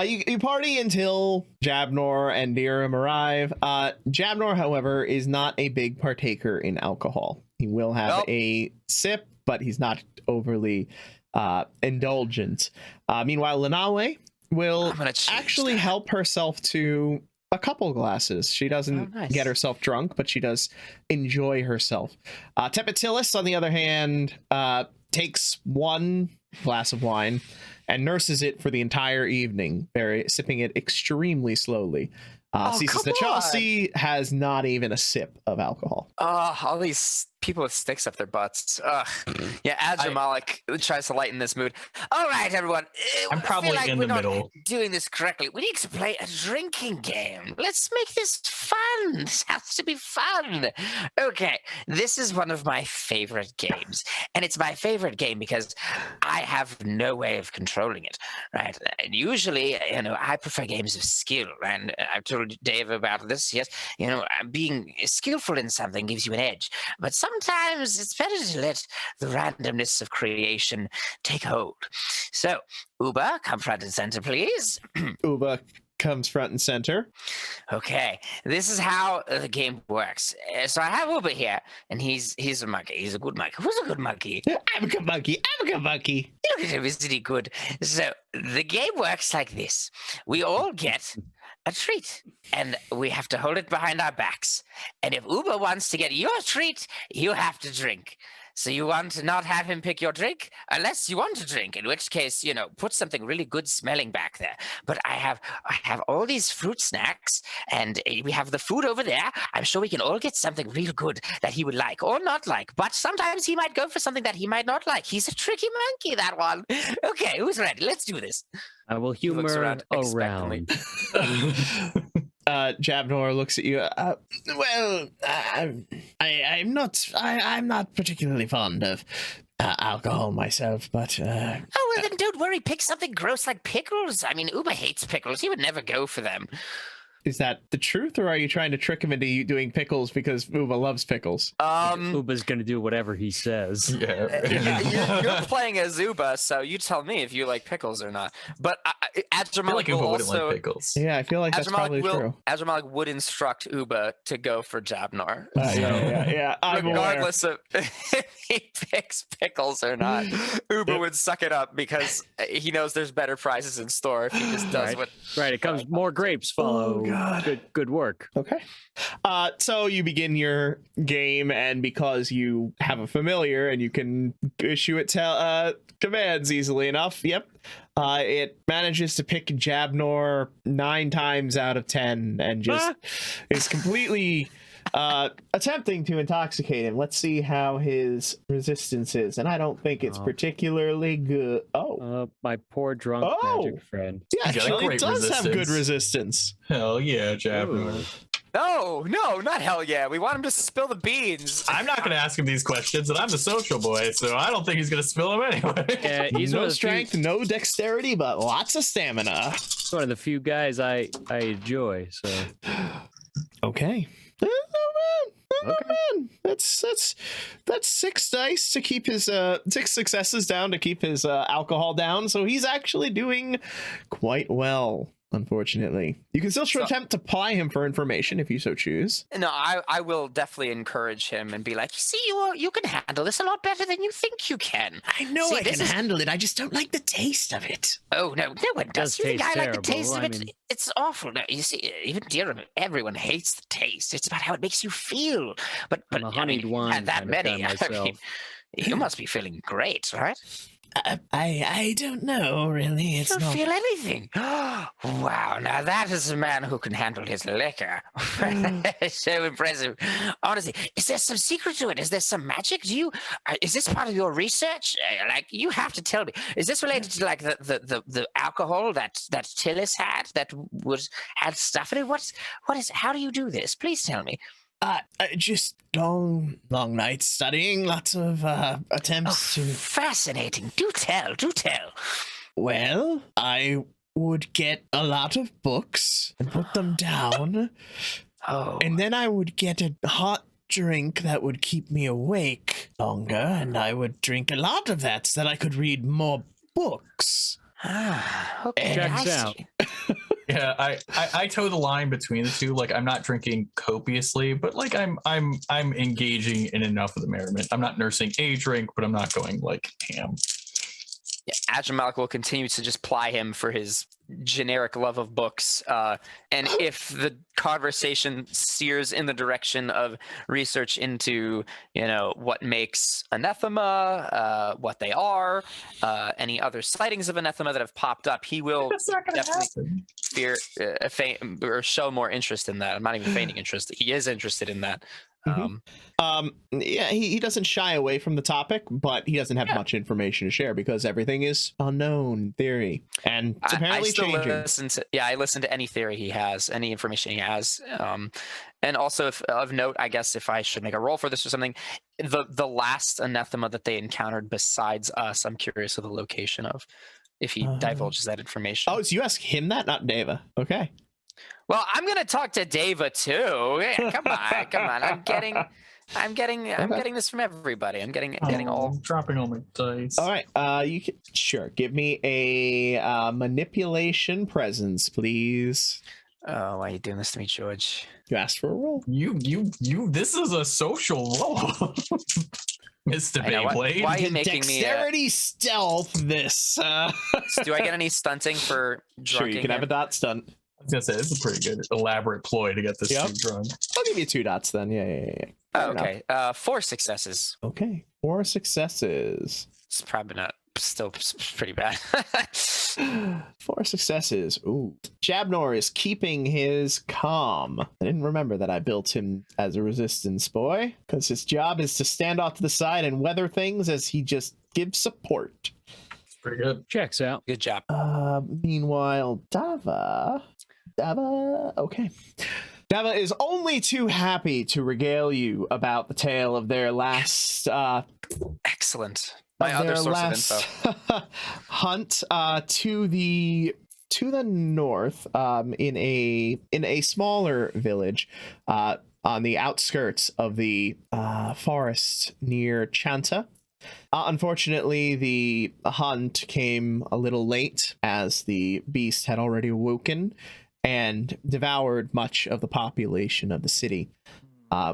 You party until Jabnor and Dirham arrive. Jabnor, however, is not a big partaker in alcohol. He will have a sip, but he's not overly indulgent. Meanwhile, Lunawe will actually help herself to a couple glasses. She doesn't get herself drunk, but she does enjoy herself. Tepetilis, on the other hand, takes one glass of wine and nurses it for the entire evening, sipping it extremely slowly. Ceases the Chelsea has not even a sip of alcohol. All these people with sticks up their butts. Yeah, Adramalik tries to lighten this mood. All right, everyone. I'm probably I feel like in we're the not middle. doing this correctly. We need to play a drinking game. Let's make this fun. This has to be fun. Okay, this is one of my favorite games. And it's my favorite game because I have no way of controlling it, right? And usually, I prefer games of skill. And I've told Dave about this. Yes, being skillful in something gives you an edge. But sometimes it's better to let the randomness of creation take hold. So, Uba, come front and center, please. Uba comes front and center. Okay, this is how the game works. So I have Uba here, and he's a monkey. He's a good monkey. Who's a good monkey? I'm a good monkey. Look at him, isn't he good? So the game works like this. We all get a treat, and we have to hold it behind our backs. And if Uba wants to get your treat, you have to drink. So you want to not have him pick your drink unless you want to drink, in which case, put something really good smelling back there. But I have all these fruit snacks, and we have the food over there. I'm sure we can all get something real good that he would like or not like. But sometimes he might go for something that he might not like. He's a tricky monkey, that one. Okay, who's ready? Let's do this. I will humor around. Jabnor looks at you. I'm not particularly fond of alcohol myself, but well, then don't worry. Pick something gross like pickles. I mean, Uba hates pickles. He would never go for them. is that the truth, or are you trying to trick him into you doing pickles because Uba loves pickles? Uba's gonna do whatever he says. Yeah. You're playing as Uba, so you tell me if you like pickles or not. But Adramalik will wouldn't also. like pickles. Yeah, I feel like that's probably true. Adramalik would instruct Uba to go for Jabnar. Yeah. Regardless of if he picks pickles or not, Uba would suck it up because he knows there's better prizes in store if he just does what. Right, it comes more grapes follow. Oh, God. Good work. Okay. So you begin your game, and because you have a familiar and you can issue it commands easily enough, it manages to pick Jabnor 9 times out of 10 and just is completely attempting to intoxicate him. Let's see how his resistance is. And I don't think it's particularly good. My poor drunk magic friend. He got a actually great does have good resistance. resistance. Hell yeah, Jab. No, not hell yeah. We want him to spill the beans. I'm not going to ask him these questions, and I'm the social boy, so I don't think he's going to spill them anyway. Yeah, he's no strength, no dexterity, but lots of stamina. He's one of the few guys I enjoy. So okay. Not bad. That's 6 dice to keep his 6 successes down to keep his alcohol down. So he's actually doing quite well. Unfortunately, you can still attempt to ply him for information if you so choose. No, I will definitely encourage him and be like, you see, you can handle this a lot better than you think you can. I know I can handle it. I just don't like the taste of it. Oh no one does. You think I like the taste of it? I mean... It's awful. No, you see, even dear, everyone hates the taste. It's about how it makes you feel. But I'm a honeyed wine that many. I mean, you must be feeling great, right? I don't know, really. You don't feel anything. Wow, now that is a man who can handle his liquor. So impressive. Honestly, is there some secret to it? Is there some magic? Is this part of your research? Like, you have to tell me. Is this related to like the alcohol that Tillis had had stuff in it? How do you do this? Please tell me. Just long nights studying, lots of attempts to... Fascinating. Do tell. Well, I would get a lot of books and put them down. And then I would get a hot drink that would keep me awake longer, and I would drink a lot of that so that I could read more books. Okay. Checks out. Yeah, I toe the line between the two. Like, I'm not drinking copiously, but like I'm engaging in enough of the merriment. I'm not nursing a drink, but I'm not going like ham. Yeah, Ajamalik will continue to just ply him for his generic love of books. And if the conversation steers in the direction of research into, what makes anathema, what they are, any other sightings of anathema that have popped up, he will definitely show more interest in that. I'm not even feigning interest. He is interested in that. Yeah, he doesn't shy away from the topic, but he doesn't have much information to share because everything is unknown theory, and it's apparently changing. I listen to any theory he has, any information he has, and also if of note, I guess if I should make a roll for this or something, the last anathema that they encountered besides us, I'm curious of the location of, if he divulges that information. Oh, so you ask him that, not Deva? Okay. Well, I'm gonna talk to Deva too. Yeah, come on. I'm getting this from everybody. I'm getting all dropping all my dice. All right. You can give me a manipulation presence, please. Oh, why are you doing this to me, George? You asked for a roll. You. This is a social roll. Mr. Beyblade. Why are you making Dexterity stealth this? Do I get any stunting for drunking? Sure, you can have a dot stunt. I was gonna say it's a pretty good elaborate ploy to get this dude drunk. I'll give you 2 dots then. Yeah. Oh, okay. 4 successes. Okay, 4 successes. It's probably not. Still pretty bad. 4 successes. Ooh. Jabnor is keeping his calm. I didn't remember that I built him as a resistance boy, because his job is to stand off to the side and weather things as he just gives support. It's pretty good. Checks out. Good job. Meanwhile, Dava. Okay. Dava is only too happy to regale you about the tale of their last excellent. My other source of info. Hunt to the north, in a smaller village, on the outskirts of the forest near Chanta. Unfortunately, the hunt came a little late, as the beast had already awoken and devoured much of the population of the city.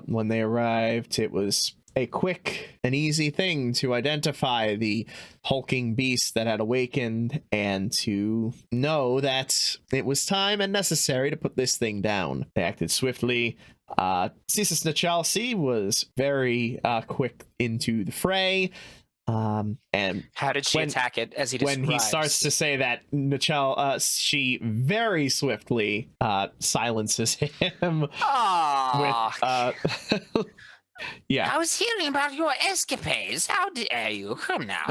When they arrived, it was a quick and easy thing to identify the hulking beast that had awakened and to know that it was time and necessary to put this thing down. They acted swiftly. Cisis Nachalsi was very quick into the fray, And How did she attack it as he describes? when he starts to say that, Nichelle, she very swiftly silences him Aww. with yeah. I was hearing about your escapades. How dare you? Come now.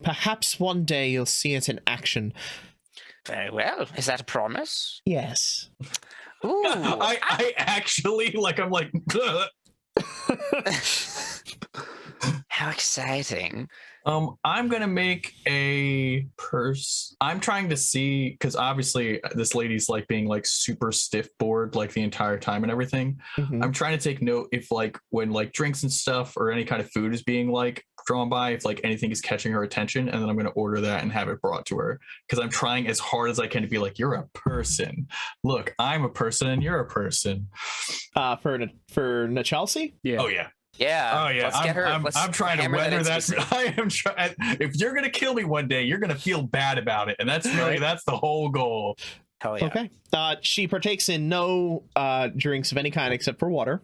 Perhaps one day you'll see it in action. Very well. Is that a promise? Yes. Ooh. I actually I'm like How exciting. I'm gonna make a purse. I'm trying to see, because obviously this lady's like being like super stiff bored like the entire time and everything. Mhm. I'm trying to take note if like when like drinks and stuff or any kind of food is being like drawn by, if like anything is catching her attention, and then I'm gonna order that and have it brought to her. Because I'm trying as hard as I can to be like, you're a person. Look, I'm a person and you're a person. For Nachelsea? Yeah. Oh yeah. Yeah. Oh yeah, Let's get her. I'm trying to hammer weather that. into the- I am trying. If you're gonna kill me one day, you're gonna feel bad about it, and that's really that's the whole goal. Hell yeah. Okay. She partakes in no drinks of any kind except for water.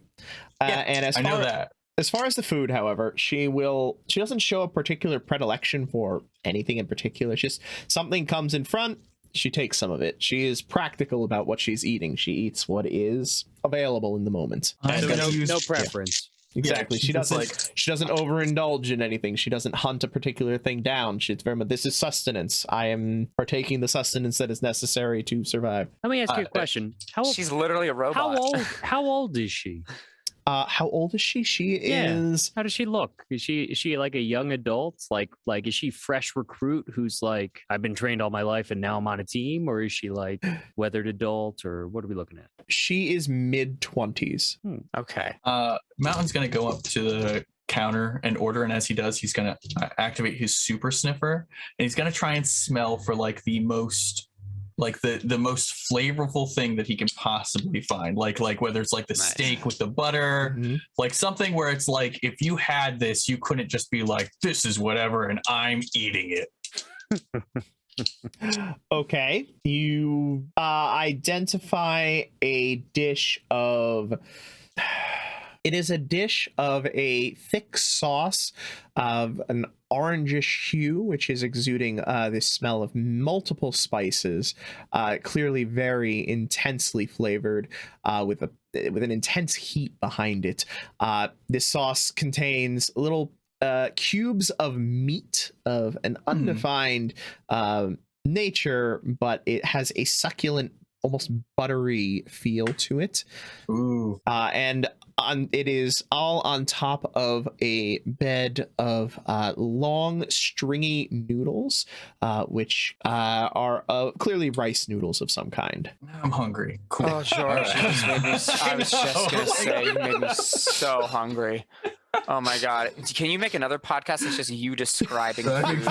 And I know that. As far as the food, however, she doesn't show a particular predilection for anything in particular. It's just something comes in front, she takes some of it. She is practical about what she's eating. She eats what is available in the moment. No preference. Exactly. Yeah, she doesn't overindulge in anything. She doesn't hunt a particular thing down. It's very much, this is sustenance. I am partaking the sustenance that is necessary to survive. Let me ask you a question. She's literally a robot. How old is she? How old is she? She is. How does she look? Is she like a young adult? Like is she fresh recruit who's like, I've been trained all my life and now I'm on a team, or is she like weathered adult, or what are we looking at? She is mid-20s. Okay. Mountain's gonna go up to the counter and order, and as he does, he's gonna activate his super sniffer, and he's gonna try and smell for like the most flavorful thing that he can possibly find, like whether it's like the steak with the butter, like something where it's like, if you had this, you couldn't just be like, this is whatever and I'm eating it. Okay, you identify a dish of. It is a dish of a thick sauce of an orangish hue, which is exuding this smell of multiple spices, clearly very intensely flavored, with an intense heat behind it. This sauce contains little cubes of meat of an undefined nature, but it has a succulent, almost buttery feel to it. Ooh. And it is all on top of a bed of long, stringy noodles, which are clearly rice noodles of some kind. I'm hungry. Cool. Oh, George, you just made me. I was just gonna say, you made me so hungry. Oh my god! Can you make another podcast that's just you describing food?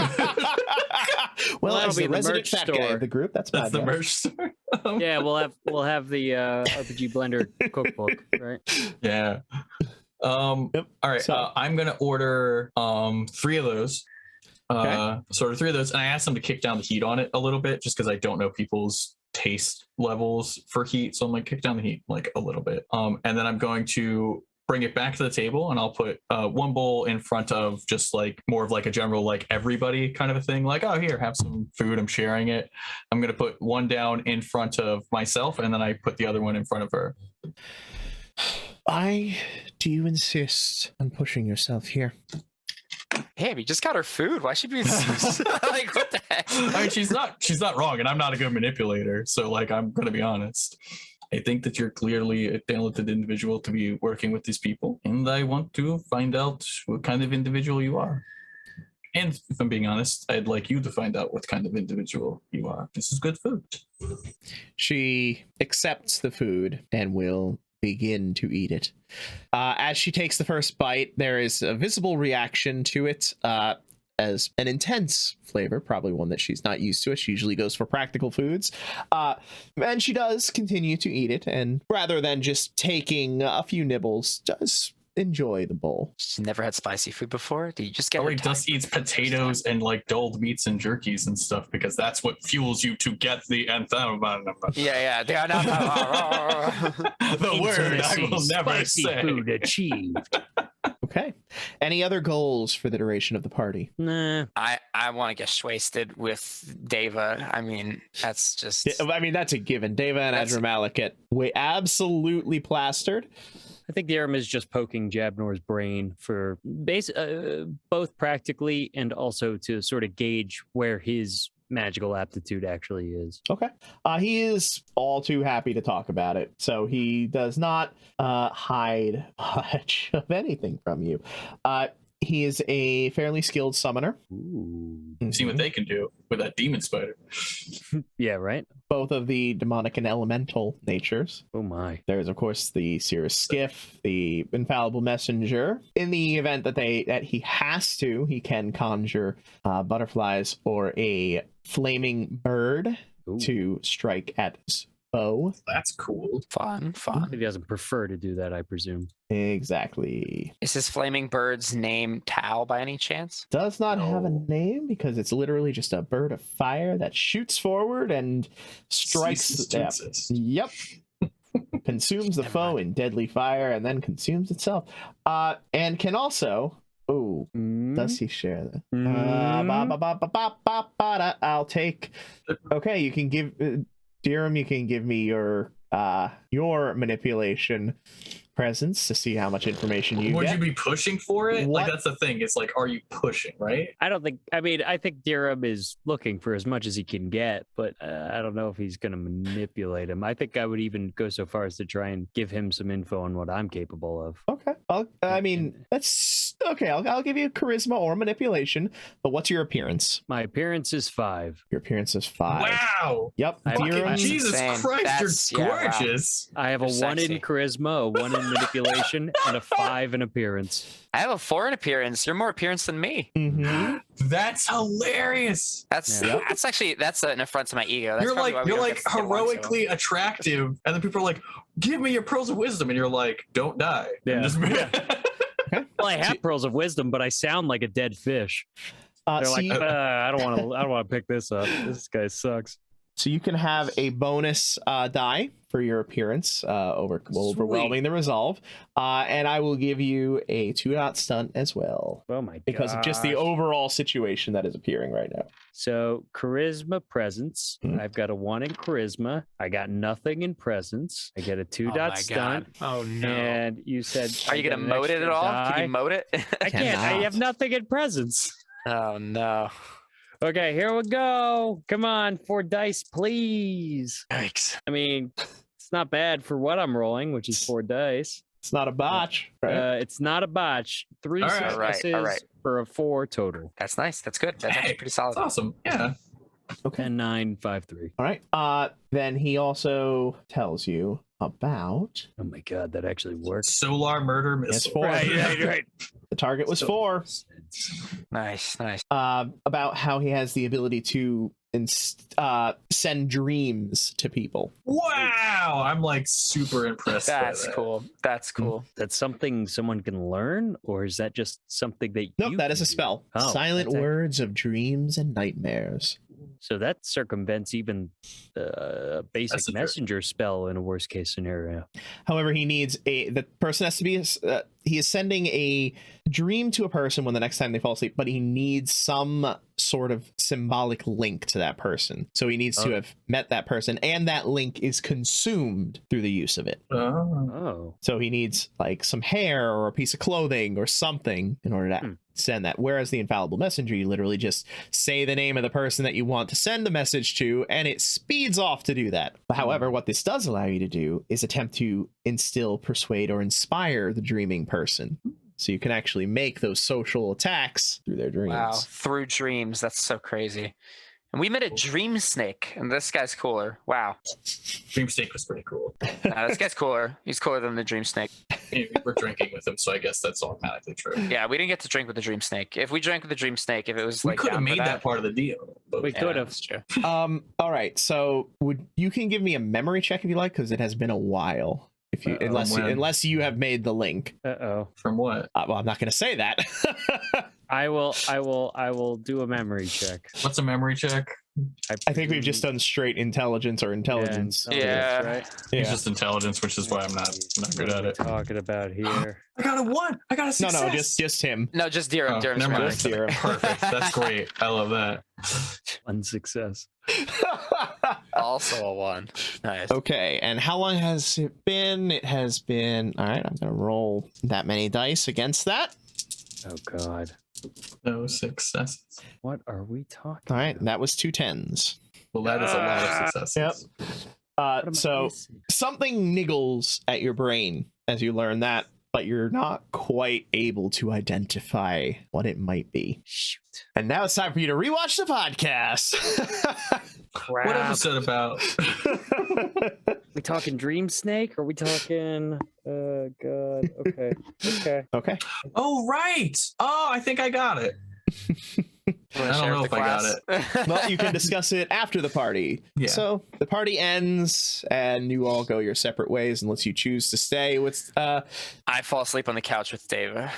Well, that'll as be the the resident merch fat guy store. of the group, that's That's my the job. merch store. Yeah, we'll have the RPG Blender cookbook, right? Yeah. Yep. All right. So- I'm gonna order 3 of those. Okay. Sort of 3 of those, and I asked them to kick down the heat on it a little bit, just because I don't know people's taste levels for heat. So I'm like, kick down the heat like a little bit. And then I'm going to bring it back to the table, and I'll put 1 bowl in front of just like more of like a general like everybody kind of a thing, like, oh, here, have some food, I'm sharing it. I'm gonna put 1 down in front of myself, and then I put the other one in front of her. Do you insist on pushing yourself here? Hey, we just got her food. Why should we? Like, what the heck? I mean, she's not wrong, and I'm not a good manipulator, so like, I'm gonna be honest. I think that you're clearly a talented individual to be working with these people, and I want to find out what kind of individual you are. And if I'm being honest, I'd like you to find out what kind of individual you are. This is good food. She accepts the food and will begin to eat it. As she takes the first bite, there is a visible reaction to it, as an intense flavor, probably one that she's not used to. She usually goes for practical foods. And she does continue to eat it, and rather than just taking a few nibbles, does enjoy the bowl. She's never had spicy food before. Do you just get her Probably just eats potatoes and like dulled meats and jerkies and stuff, because that's what fuels you to get the anthem. Yeah. They are not. The word I will never Spicy say. food achieved. Okay. Any other goals for the duration of the party? Nah. I want to get wasted with Deva. I mean, that's just. I mean, that's a given. Deva and That's- Adramalik get absolutely plastered. I think Dirham is just poking Jabnor's brain for both practically and also to sort of gauge where his magical aptitude actually is. Okay. He is all too happy to talk about it, so he does not hide much of anything from you. He is a fairly skilled summoner. Ooh. See what they can do with that demon spider. Yeah, right? Both of the demonic and elemental natures. Oh my. There's, of course, the Cirrus Skiff, the infallible messenger. In the event that he has to, he can conjure butterflies or a flaming bird Ooh. to strike at his foe. That's cool. Fun. He doesn't prefer to do that, I presume. Exactly. Is this flaming bird's name Tao by any chance? Does not have a No. name because it's literally just a bird of fire that shoots forward and strikes. Jesus. Yep. Consumes the Never foe in deadly fire and then consumes itself. And can also. Oh, does he share that? I'll take. Okay, you can give Dirham. You can give me your manipulation presence to see how much information you Would get. you be pushing for it? What? Like, that's the thing. It's like, are you pushing, right? I think Dirham is looking for as much as he can get, but I don't know if he's going to manipulate him. I think I would even go so far as to try and give him some info on what I'm capable of. Okay. That's okay. I'll give you charisma or manipulation. But what's your appearance? My appearance is 5. Your appearance is 5. Wow. Yep. I- Fucking I- Jesus insane. Christ, That's- you're yeah, wow. gorgeous. I have a You're 1 in sexy. charisma, a 1 in manipulation, and a 5 in appearance. I have a 4 in appearance. You're more appearance than me. Mm-hmm. That's hilarious. That's Yeah. that's an affront to my ego. That's You're probably why we you're don't like get along so well. heroically attractive, and then people are like, "Give me your pearls of wisdom," and you're like, "Don't die." Yeah. And Well, I have pearls of wisdom, but I sound like a dead fish. They're So, like, I don't want to pick this up. This guy sucks. so you can have a bonus die for your appearance, overwhelming the resolve, and I will give you a 2-dot stunt as well Oh my god! because of just the overall situation that is appearing right now. So charisma presence. Mhm. I've got a 1 in charisma. I got nothing in presence. I get a 2-dot stunt. Oh no. And you said, Are you I gonna get an moat it extra at all? die. Can you moat it? I can't. I Cannot. have nothing in presence. Oh no. Okay, here we go. Come on, 4 dice, please. Yikes. I mean, it's not bad for what I'm rolling, which is 4 dice. It's not a botch, right? It's not a botch. 3 All right, all right, successes all right. for a 4 total. That's nice. That's good. That's actually Hey, pretty solid. That's awesome. Yeah. Okay. 10, 9, 5, 3. All right. Then he also tells you about Oh my god, that actually works. Solar murder Yes, missile. 4. right. The target was 4. Nice. About how he has the ability to send dreams to people. Wow. I'm like super impressed. That's by that. cool. That's cool. That's something someone can learn, or is that just something that Nope, you that is can a do? spell. Oh, Silent that's words of dreams and nightmares. So that circumvents even a basic Messenger. messenger spell in a worst case scenario. However, the person has to be he is sending a dream to a person when the next time they fall asleep, but he needs some sort of symbolic link to that person. So he needs to have met that person, and that link is consumed through the use of it. Oh. Oh, So he needs like some hair or a piece of clothing or something in order to send that. Whereas the infallible messenger, you literally just say the name of the person that you want to send the message to, and it speeds off to do that. However, what this does allow you to do is attempt to instill, persuade, or inspire the dreaming person. So you can actually make those social attacks through their dreams. Wow. Through dreams. That's so crazy. And we met a dream snake, and this guy's cooler. Wow. Dream Snake was pretty cool. Nah, this guy's cooler. He's cooler than the dream snake. We were drinking with him, so I guess that's automatically true. Yeah, we didn't get to drink with the dream snake. If we drank with the dream snake, if it was We like could have down for made that part of the deal. But we Yeah, could have. that's true. All right. So you can give me a memory check if you like, because it has been a while. If you unless you have made the link. Uh-oh. from what? Well, I'm not going to say that. I will do a memory check. What's a memory check? I think we've just done straight intelligence or intelligence. Yeah. Right. It's just intelligence, which is why I'm not good at it. Talking about here. I got a 1. I got a success. No, just him. No, just Dirham. Oh, Dirham's never mind. Just Dirham. Perfect. That's great. I love that. One success. Also a 1. Nice. Okay, and how long has it been? It has been... All right, I'm going to roll that many dice against that. Oh God. No successes. What are we talking? All right, that was 2 10s. Well, that is a lot of successes. Yep. What am I So missing? something niggles at your brain as you learn that, but you're not quite able to identify what it might be. Shoot. And now it's time for you to rewatch the podcast. Crap. What episode about? We talking Dream Snake? Or are we talking? God. Okay. Okay. Oh, right. Oh, I think I got it. I don't know if I got it. Well, you can discuss it after the party. Yeah. So the party ends and you all go your separate ways unless you choose to stay with I fall asleep on the couch with Dava.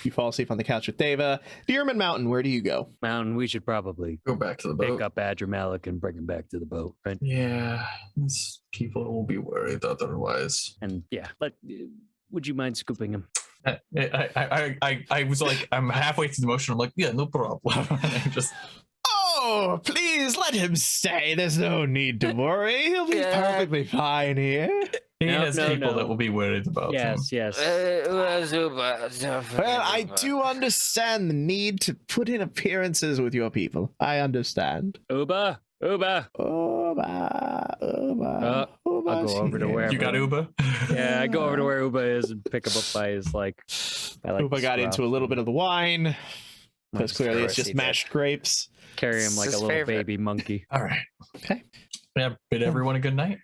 you fall asleep on the couch with Dava. Dearman Mountain, where do you go? Mountain, we should probably Go back to the pick boat. up Adra Malik and bring him back to the boat, right? Yeah, people will be worried otherwise. And yeah, would you mind scooping him? I was like, I'm halfway through the motion. I'm like, yeah, no problem. I just Oh, please let him stay. There's no need to worry. He'll be Yeah. perfectly fine here. he No, has no, people no. that will be worried about him. Yes. Well, I do understand the need to put in appearances with your people. I understand. Uba. Uba, I'll go over to where You got Uber? Yeah, I go over to where Uba is and pick him up by his Uba got into a little bit of the wine because clearly it's course just he did. mashed grapes. carry him It's like a his little favorite. baby monkey. All right. Okay. Yeah, bid everyone a good night.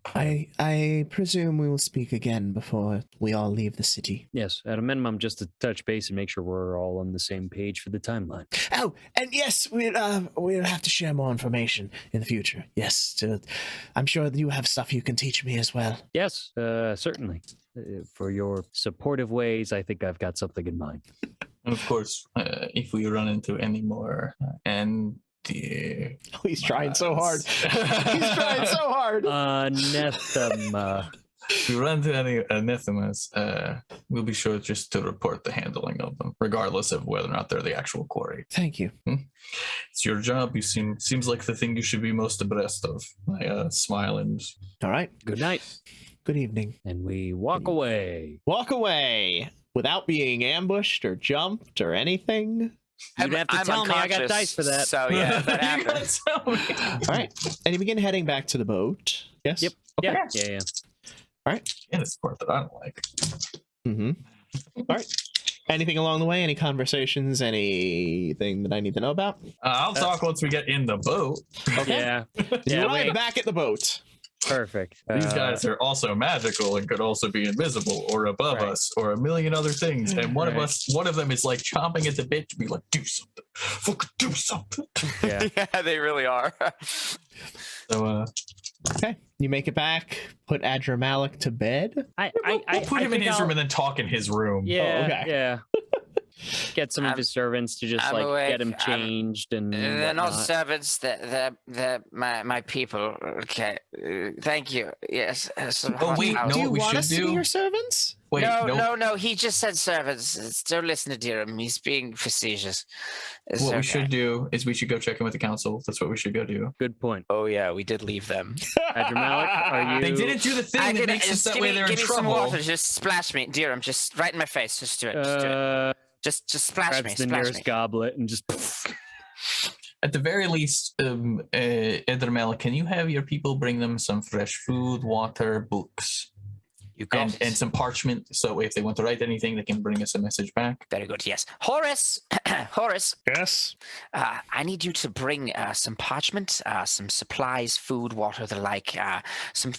I presume we will speak again before we all leave the city. Yes, at a minimum, just to touch base and make sure we're all on the same page for the timeline. Oh, and yes, we'll have to share more information in the future. Yes, I'm sure that you have stuff you can teach me as well. Yes, certainly. For your supportive ways, I think I've got something in mind. And of course, if we run into any more Oh, he's trying so hard. He's trying so hard. Anathema. if we run into any anathemas, we'll be sure just to report the handling of them, regardless of whether or not they're the actual quarry. Thank you. It's your job. You seems like the thing you should be most abreast of. I smile and All right. Good night. Good evening. And we walk away. Walk away without being ambushed or jumped or anything. You'd have to I'm tell me. I got unconscious, dice for that. So yeah, if that You gotta happens. tell me. All right. And you begin heading back to the boat. Yes? Yep. Okay. Yeah. And it's the part that I don't like. Mm-hmm. All right. Anything along the way? Any conversations? Anything that I need to know about? I'll talk once we get in the boat. Okay. Yeah. You Yeah, arrive wait. back at the boat. Perfect. These guys are also magical and could also be invisible or above Right. us or a million other things. And one Right. of them is like chomping at the bit to be like, do something. Fucking do something. Yeah. Yeah, they really are. So Okay. You make it back, put Adra Malik to bed. we'll put him in think his I'll- room and then talk in his room. Yeah. Oh, okay. Yeah. Get some of I'm- his servants to just I'm like awake. get him changed and They're not whatnot. servants. They're my people. Okay. Thank you. Yes. some Oh, hot wait, house. no, do you what we want should us to be do- your servants? Wait, No. He just said servants. Don't listen to Dirham. He's being facetious. It's What we okay. should do is we should go check in with the council. That's what we should go do. Good point. Oh yeah, we did leave them. Adra Malik, are you? They didn't do the thing I that did. makes us Just that give way me, they're in give me some trouble. water. Just splash me, Dirham. Just right in my face. Just do it. Just do it. Just splash me. Grabs the Splash nearest me. goblet and just. At the very least, Edramel, can you have your people bring them some fresh food, water, books, You got and it. some parchment? So if they want to write anything, they can bring us a message back. Very good. Yes, Horace. Horace. Yes. I need you to bring some parchment, some supplies, food, water, the like,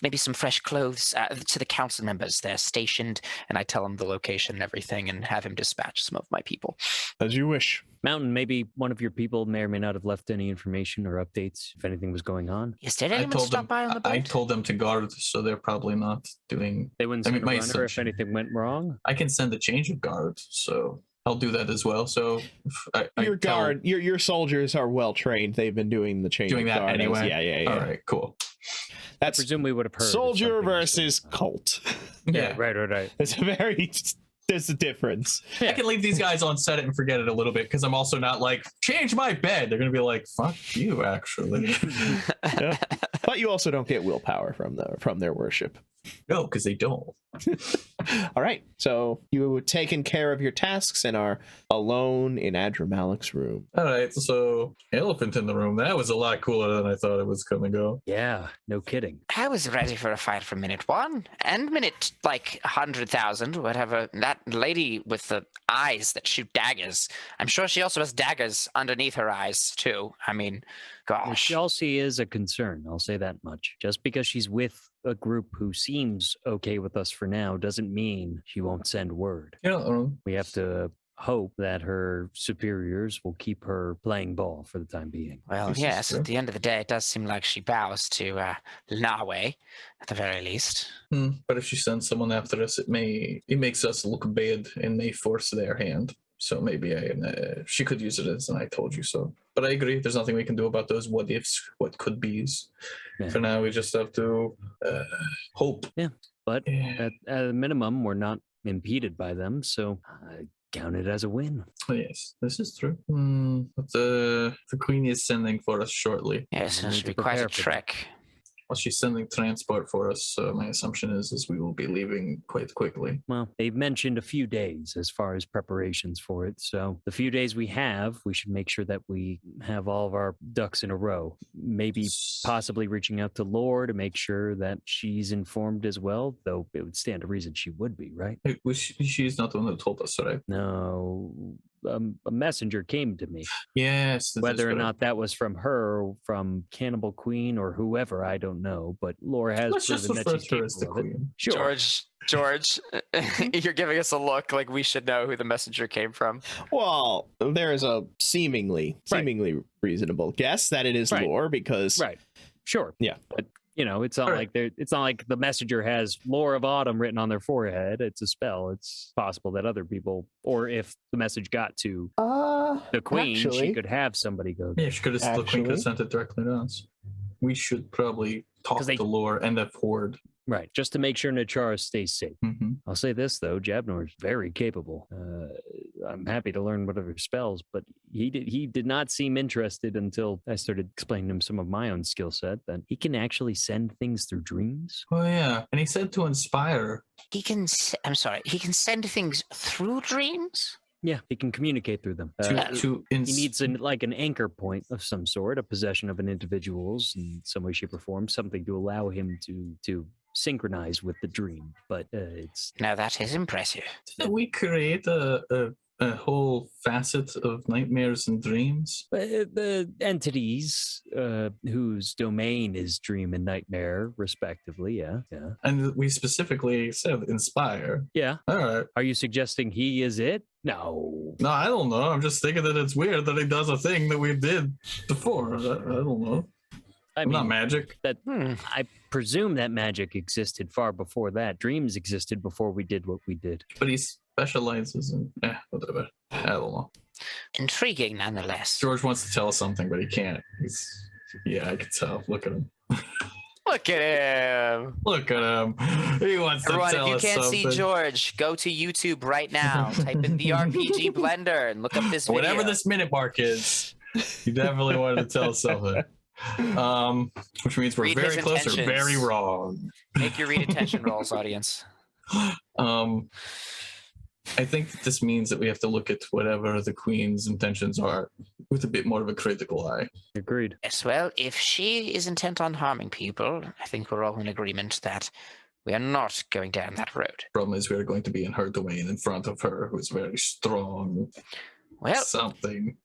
maybe some fresh clothes to the council members. They're stationed, and I tell them the location and everything, and have him dispatch some of my people. As you wish. Mountain, maybe one of your people may or may not have left any information or updates if anything was going on. Yes, did I anyone told stop them. by on the boat? I told them to guard, so they're probably not doing. They wouldn't I send mean, a my runner if assumption- anything went wrong. I can send a change of guard, so I'll do that as well. So Your guard, your soldiers are well trained. They've been doing the chain doing of that guard. anyway. Yeah. All right, cool. That's I presume we would have heard. soldier versus cult. Yeah. Right. There's a difference. I can leave these guys on set it and forget it a little bit because I'm also not like, change my bed. They're going to be like, fuck you, actually. Yeah. But you also don't get willpower from their worship. No, because they don't. All right. So you have taken care of your tasks and are alone in Adramalik's room. All right, so elephant in the room. That was a lot cooler than I thought it was going to go. Yeah, no kidding. I was ready for a fight from minute 1 and minute 100,000, whatever. That lady with the eyes that shoot daggers. I'm sure she also has daggers underneath her eyes too. I mean, gosh. Chelsea is a concern. I'll say that much. Just because she's with a group who seems okay with us for now doesn't mean she won't send word. We have to hope that her superiors will keep her playing ball for the time being. Well, yes, at the end of the day, it does seem like she bows to Lunawe, at the very least. But if she sends someone after us, it makes us look bad and may force their hand. So maybe she could use it as an I told you so. But I agree, there's nothing we can do about those what ifs, what could be's. Yeah. For now, we just have to hope. Yeah, but at a minimum, we're not impeded by them, so I count it as a win. Oh, yes, this is true. But the Queen is sending for us shortly. Yes, it should be quite a trek. Well, she's sending transport for us, so my assumption is we will be leaving quite quickly. Well, they've mentioned a few days as far as preparations for it, so the few days we have, we should make sure that we have all of our ducks in a row. Maybe possibly reaching out to Lore to make sure that she's informed as well, though it would stand to reason she would be, right? She's not the one that told us, right? No. A messenger came to me. Yes. Whether or not that was from her, from Cannibal Queen, or whoever, I don't know. But Laura has proven that she's capable of it. Sure. George, you're giving us a look like we should know who the messenger came from. Well, there is a seemingly reasonable guess that it is Lore because. Right. Sure. Yeah. But it's not like the messenger has Lore of Autumn written on their forehead. It's a spell. It's possible that other people, or if the message got to the Queen, she could have somebody go. Yeah, the Queen could have sent it directly to us. We should probably talk to Lore and the Horde. Right, just to make sure Nachara stays safe. Mm-hmm. I'll say this, though. Jabnor is very capable. I'm happy to learn whatever spells, but he did not seem interested until I started explaining to him some of my own skill set, that he can actually send things through dreams. Oh, yeah. And he said to inspire. He can send things through dreams? Yeah, he can communicate through them. He needs an anchor point of some sort, a possession of an individual's in some way, shape, or form, something to allow him to synchronize with the dream. But it's now that is impressive. Did we create a whole facet of nightmares and dreams? The entities whose domain is dream and nightmare, respectively. Yeah. And we specifically said inspire. Yeah. All right. Are you suggesting he is it? No, I don't know. I'm just thinking that it's weird that he does a thing that we did before. I don't know. I mean, not magic. I presume that magic existed far before that. Dreams existed before we did what we did. But he specializes in whatever. I don't know. Intriguing, nonetheless. George wants to tell us something, but he can't. I can tell. Look at him. Look at him. Look at him. He wants to tell us something. If you can't see George, go to YouTube right now. Type in the RPG Blender and look up this video. Whatever this minute mark is, you definitely wanted to tell us something. Which means we're very close or very wrong. Make your read intention rolls, audience. I think that this means that we have to look at whatever the Queen's intentions are with a bit more of a critical eye. Agreed. Yes, well, if she is intent on harming people, I think we're all in agreement that we are not going down that road. Problem is, we're going to be in her domain in front of her, who's very strong. Well, something.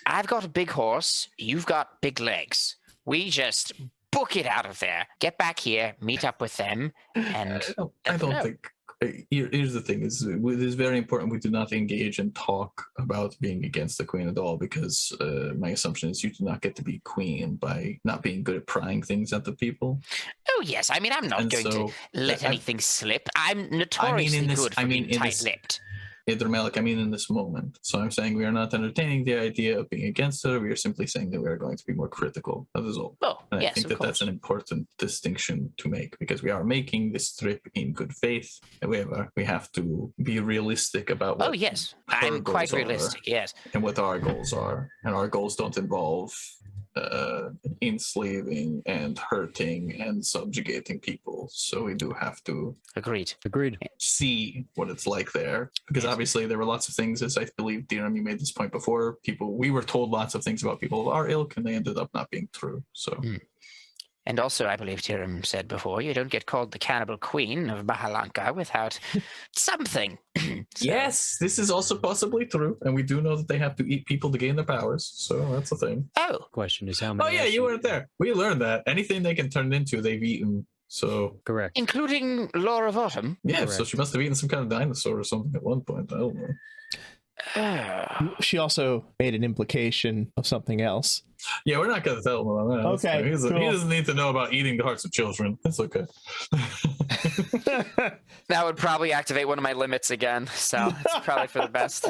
I've got a big horse. You've got big legs. We just book it out of there. Get back here, meet up with them, and I don't think. Here's the thing: it is very important we do not engage and talk about being against the Queen at all, because my assumption is you do not get to be Queen by not being good at prying things at the people. Oh yes, I mean I'm not going to let anything slip. I'm notoriously good for being tight-lipped. Idrimelik, I mean in this moment. So I'm saying we are not entertaining the idea of being against her. We are simply saying that we are going to be more critical. That is all. Oh, And yes, I think of that course. that's an important distinction to make, because we are making this trip in good faith. However, we have to be realistic about what Oh, yes. her I'm quite goals are realistic, yes. and what our goals are. And our goals don't involve enslaving and hurting and subjugating people. So we do have to Agreed. see what it's like there, because Yes. obviously there were lots of things, as I believe, Diram, you made this point before, we were told lots of things about people of our ilk, and they ended up not being true. So And also, I believe Tiram said before, you don't get called the cannibal queen of Bahalanka without something. So- yes, this is also possibly true, and we do know that they have to eat people to gain their powers, so that's a thing. Oh, Question is how many. Oh yeah, you weren't there. We learned that anything they can turn into, they've eaten. So Correct. including Laura of Autumn. yeah, so Correct. she must have eaten some kind of dinosaur or something at one point. I don't know. She also made an implication of something else. Yeah, we're not going to tell him on that. That's Okay, fine. He cool. doesn't need to know about eating the hearts of children. That's okay. That would probably activate one of my limits again, so it's probably for the best.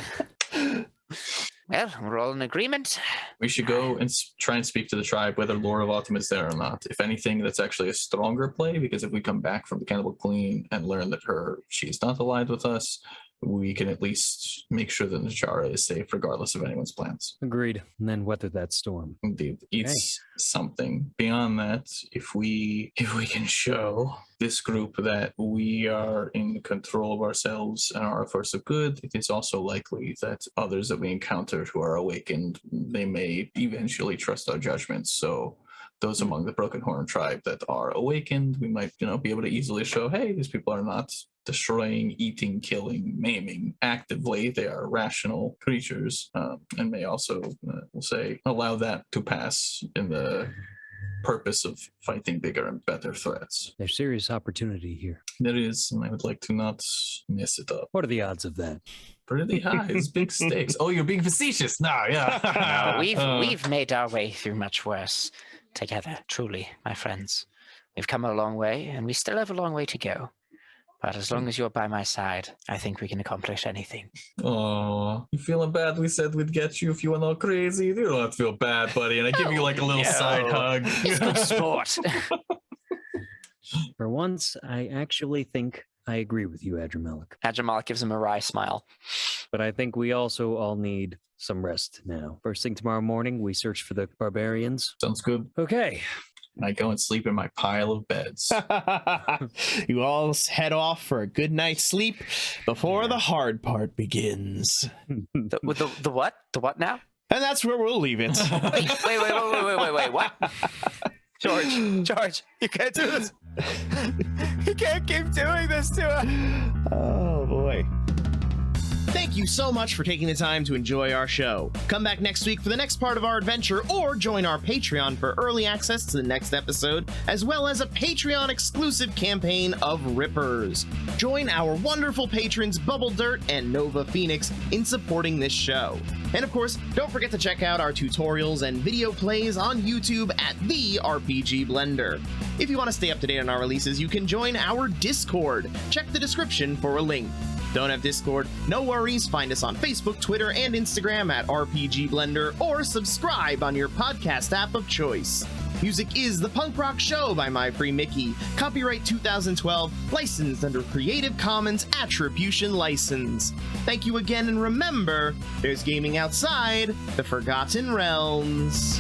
Well, we're all in agreement. We should go and try and speak to the tribe, whether Lord of Autumn is there or not. If anything, that's actually a stronger play, because if we come back from the Cannibal Queen and learn that she is not aligned with us, we can at least make sure that Najara is safe regardless of anyone's plans. Agreed. And then weather that storm. Indeed. It's something. Beyond that, if we can show this group that we are in control of ourselves and are a force of good, it is also likely that others that we encounter who are awakened, they may eventually trust our judgments. So those among the Broken Horn tribe that are awakened, we might, be able to easily show, hey, these people are not destroying, eating, killing, maiming actively. They are rational creatures, and may also, we'll say, allow that to pass in the purpose of fighting bigger and better threats. There's serious opportunity here. There is, and I would like to not mess it up. What are the odds of that? Pretty high. It's big stakes. Oh, you're being facetious. No, yeah. No, we've made our way through much worse together, truly, my friends. We've come a long way, and we still have a long way to go. But as long as you're by my side, I think we can accomplish anything. Oh, you feeling bad? We said we'd get you if you went all crazy. You don't have to feel bad, buddy. And I give you like a little No. side hug. It's good sport. For once, I actually think I agree with you, Adramalik. Adramalik gives him a wry smile. But I think we also all need some rest now. First thing tomorrow morning, we search for the barbarians. Sounds good. Okay. And I go and sleep in my pile of beds. You all head off for a good night's sleep before the hard part begins. The what? The what now? And that's where we'll leave it. Wait, what? George, you can't do this. You can't keep doing this to us. Oh, boy. Thank you so much for taking the time to enjoy our show. Come back next week for the next part of our adventure, or join our Patreon for early access to the next episode, as well as a Patreon exclusive campaign of Rippers. Join our wonderful patrons Bubble Dirt and Nova Phoenix in supporting this show. And of course, don't forget to check out our tutorials and video plays on YouTube at The RPG Blender. If you want to stay up to date on our releases, you can join our Discord. Check the description for a link. Don't have Discord? No worries. Find us on Facebook, Twitter, and Instagram at RPG Blender, or subscribe on your podcast app of choice. Music is The Punk Rock Show by My Free Mickey. Copyright 2012, licensed under Creative Commons Attribution License. Thank you again, and remember, there's gaming outside the Forgotten Realms.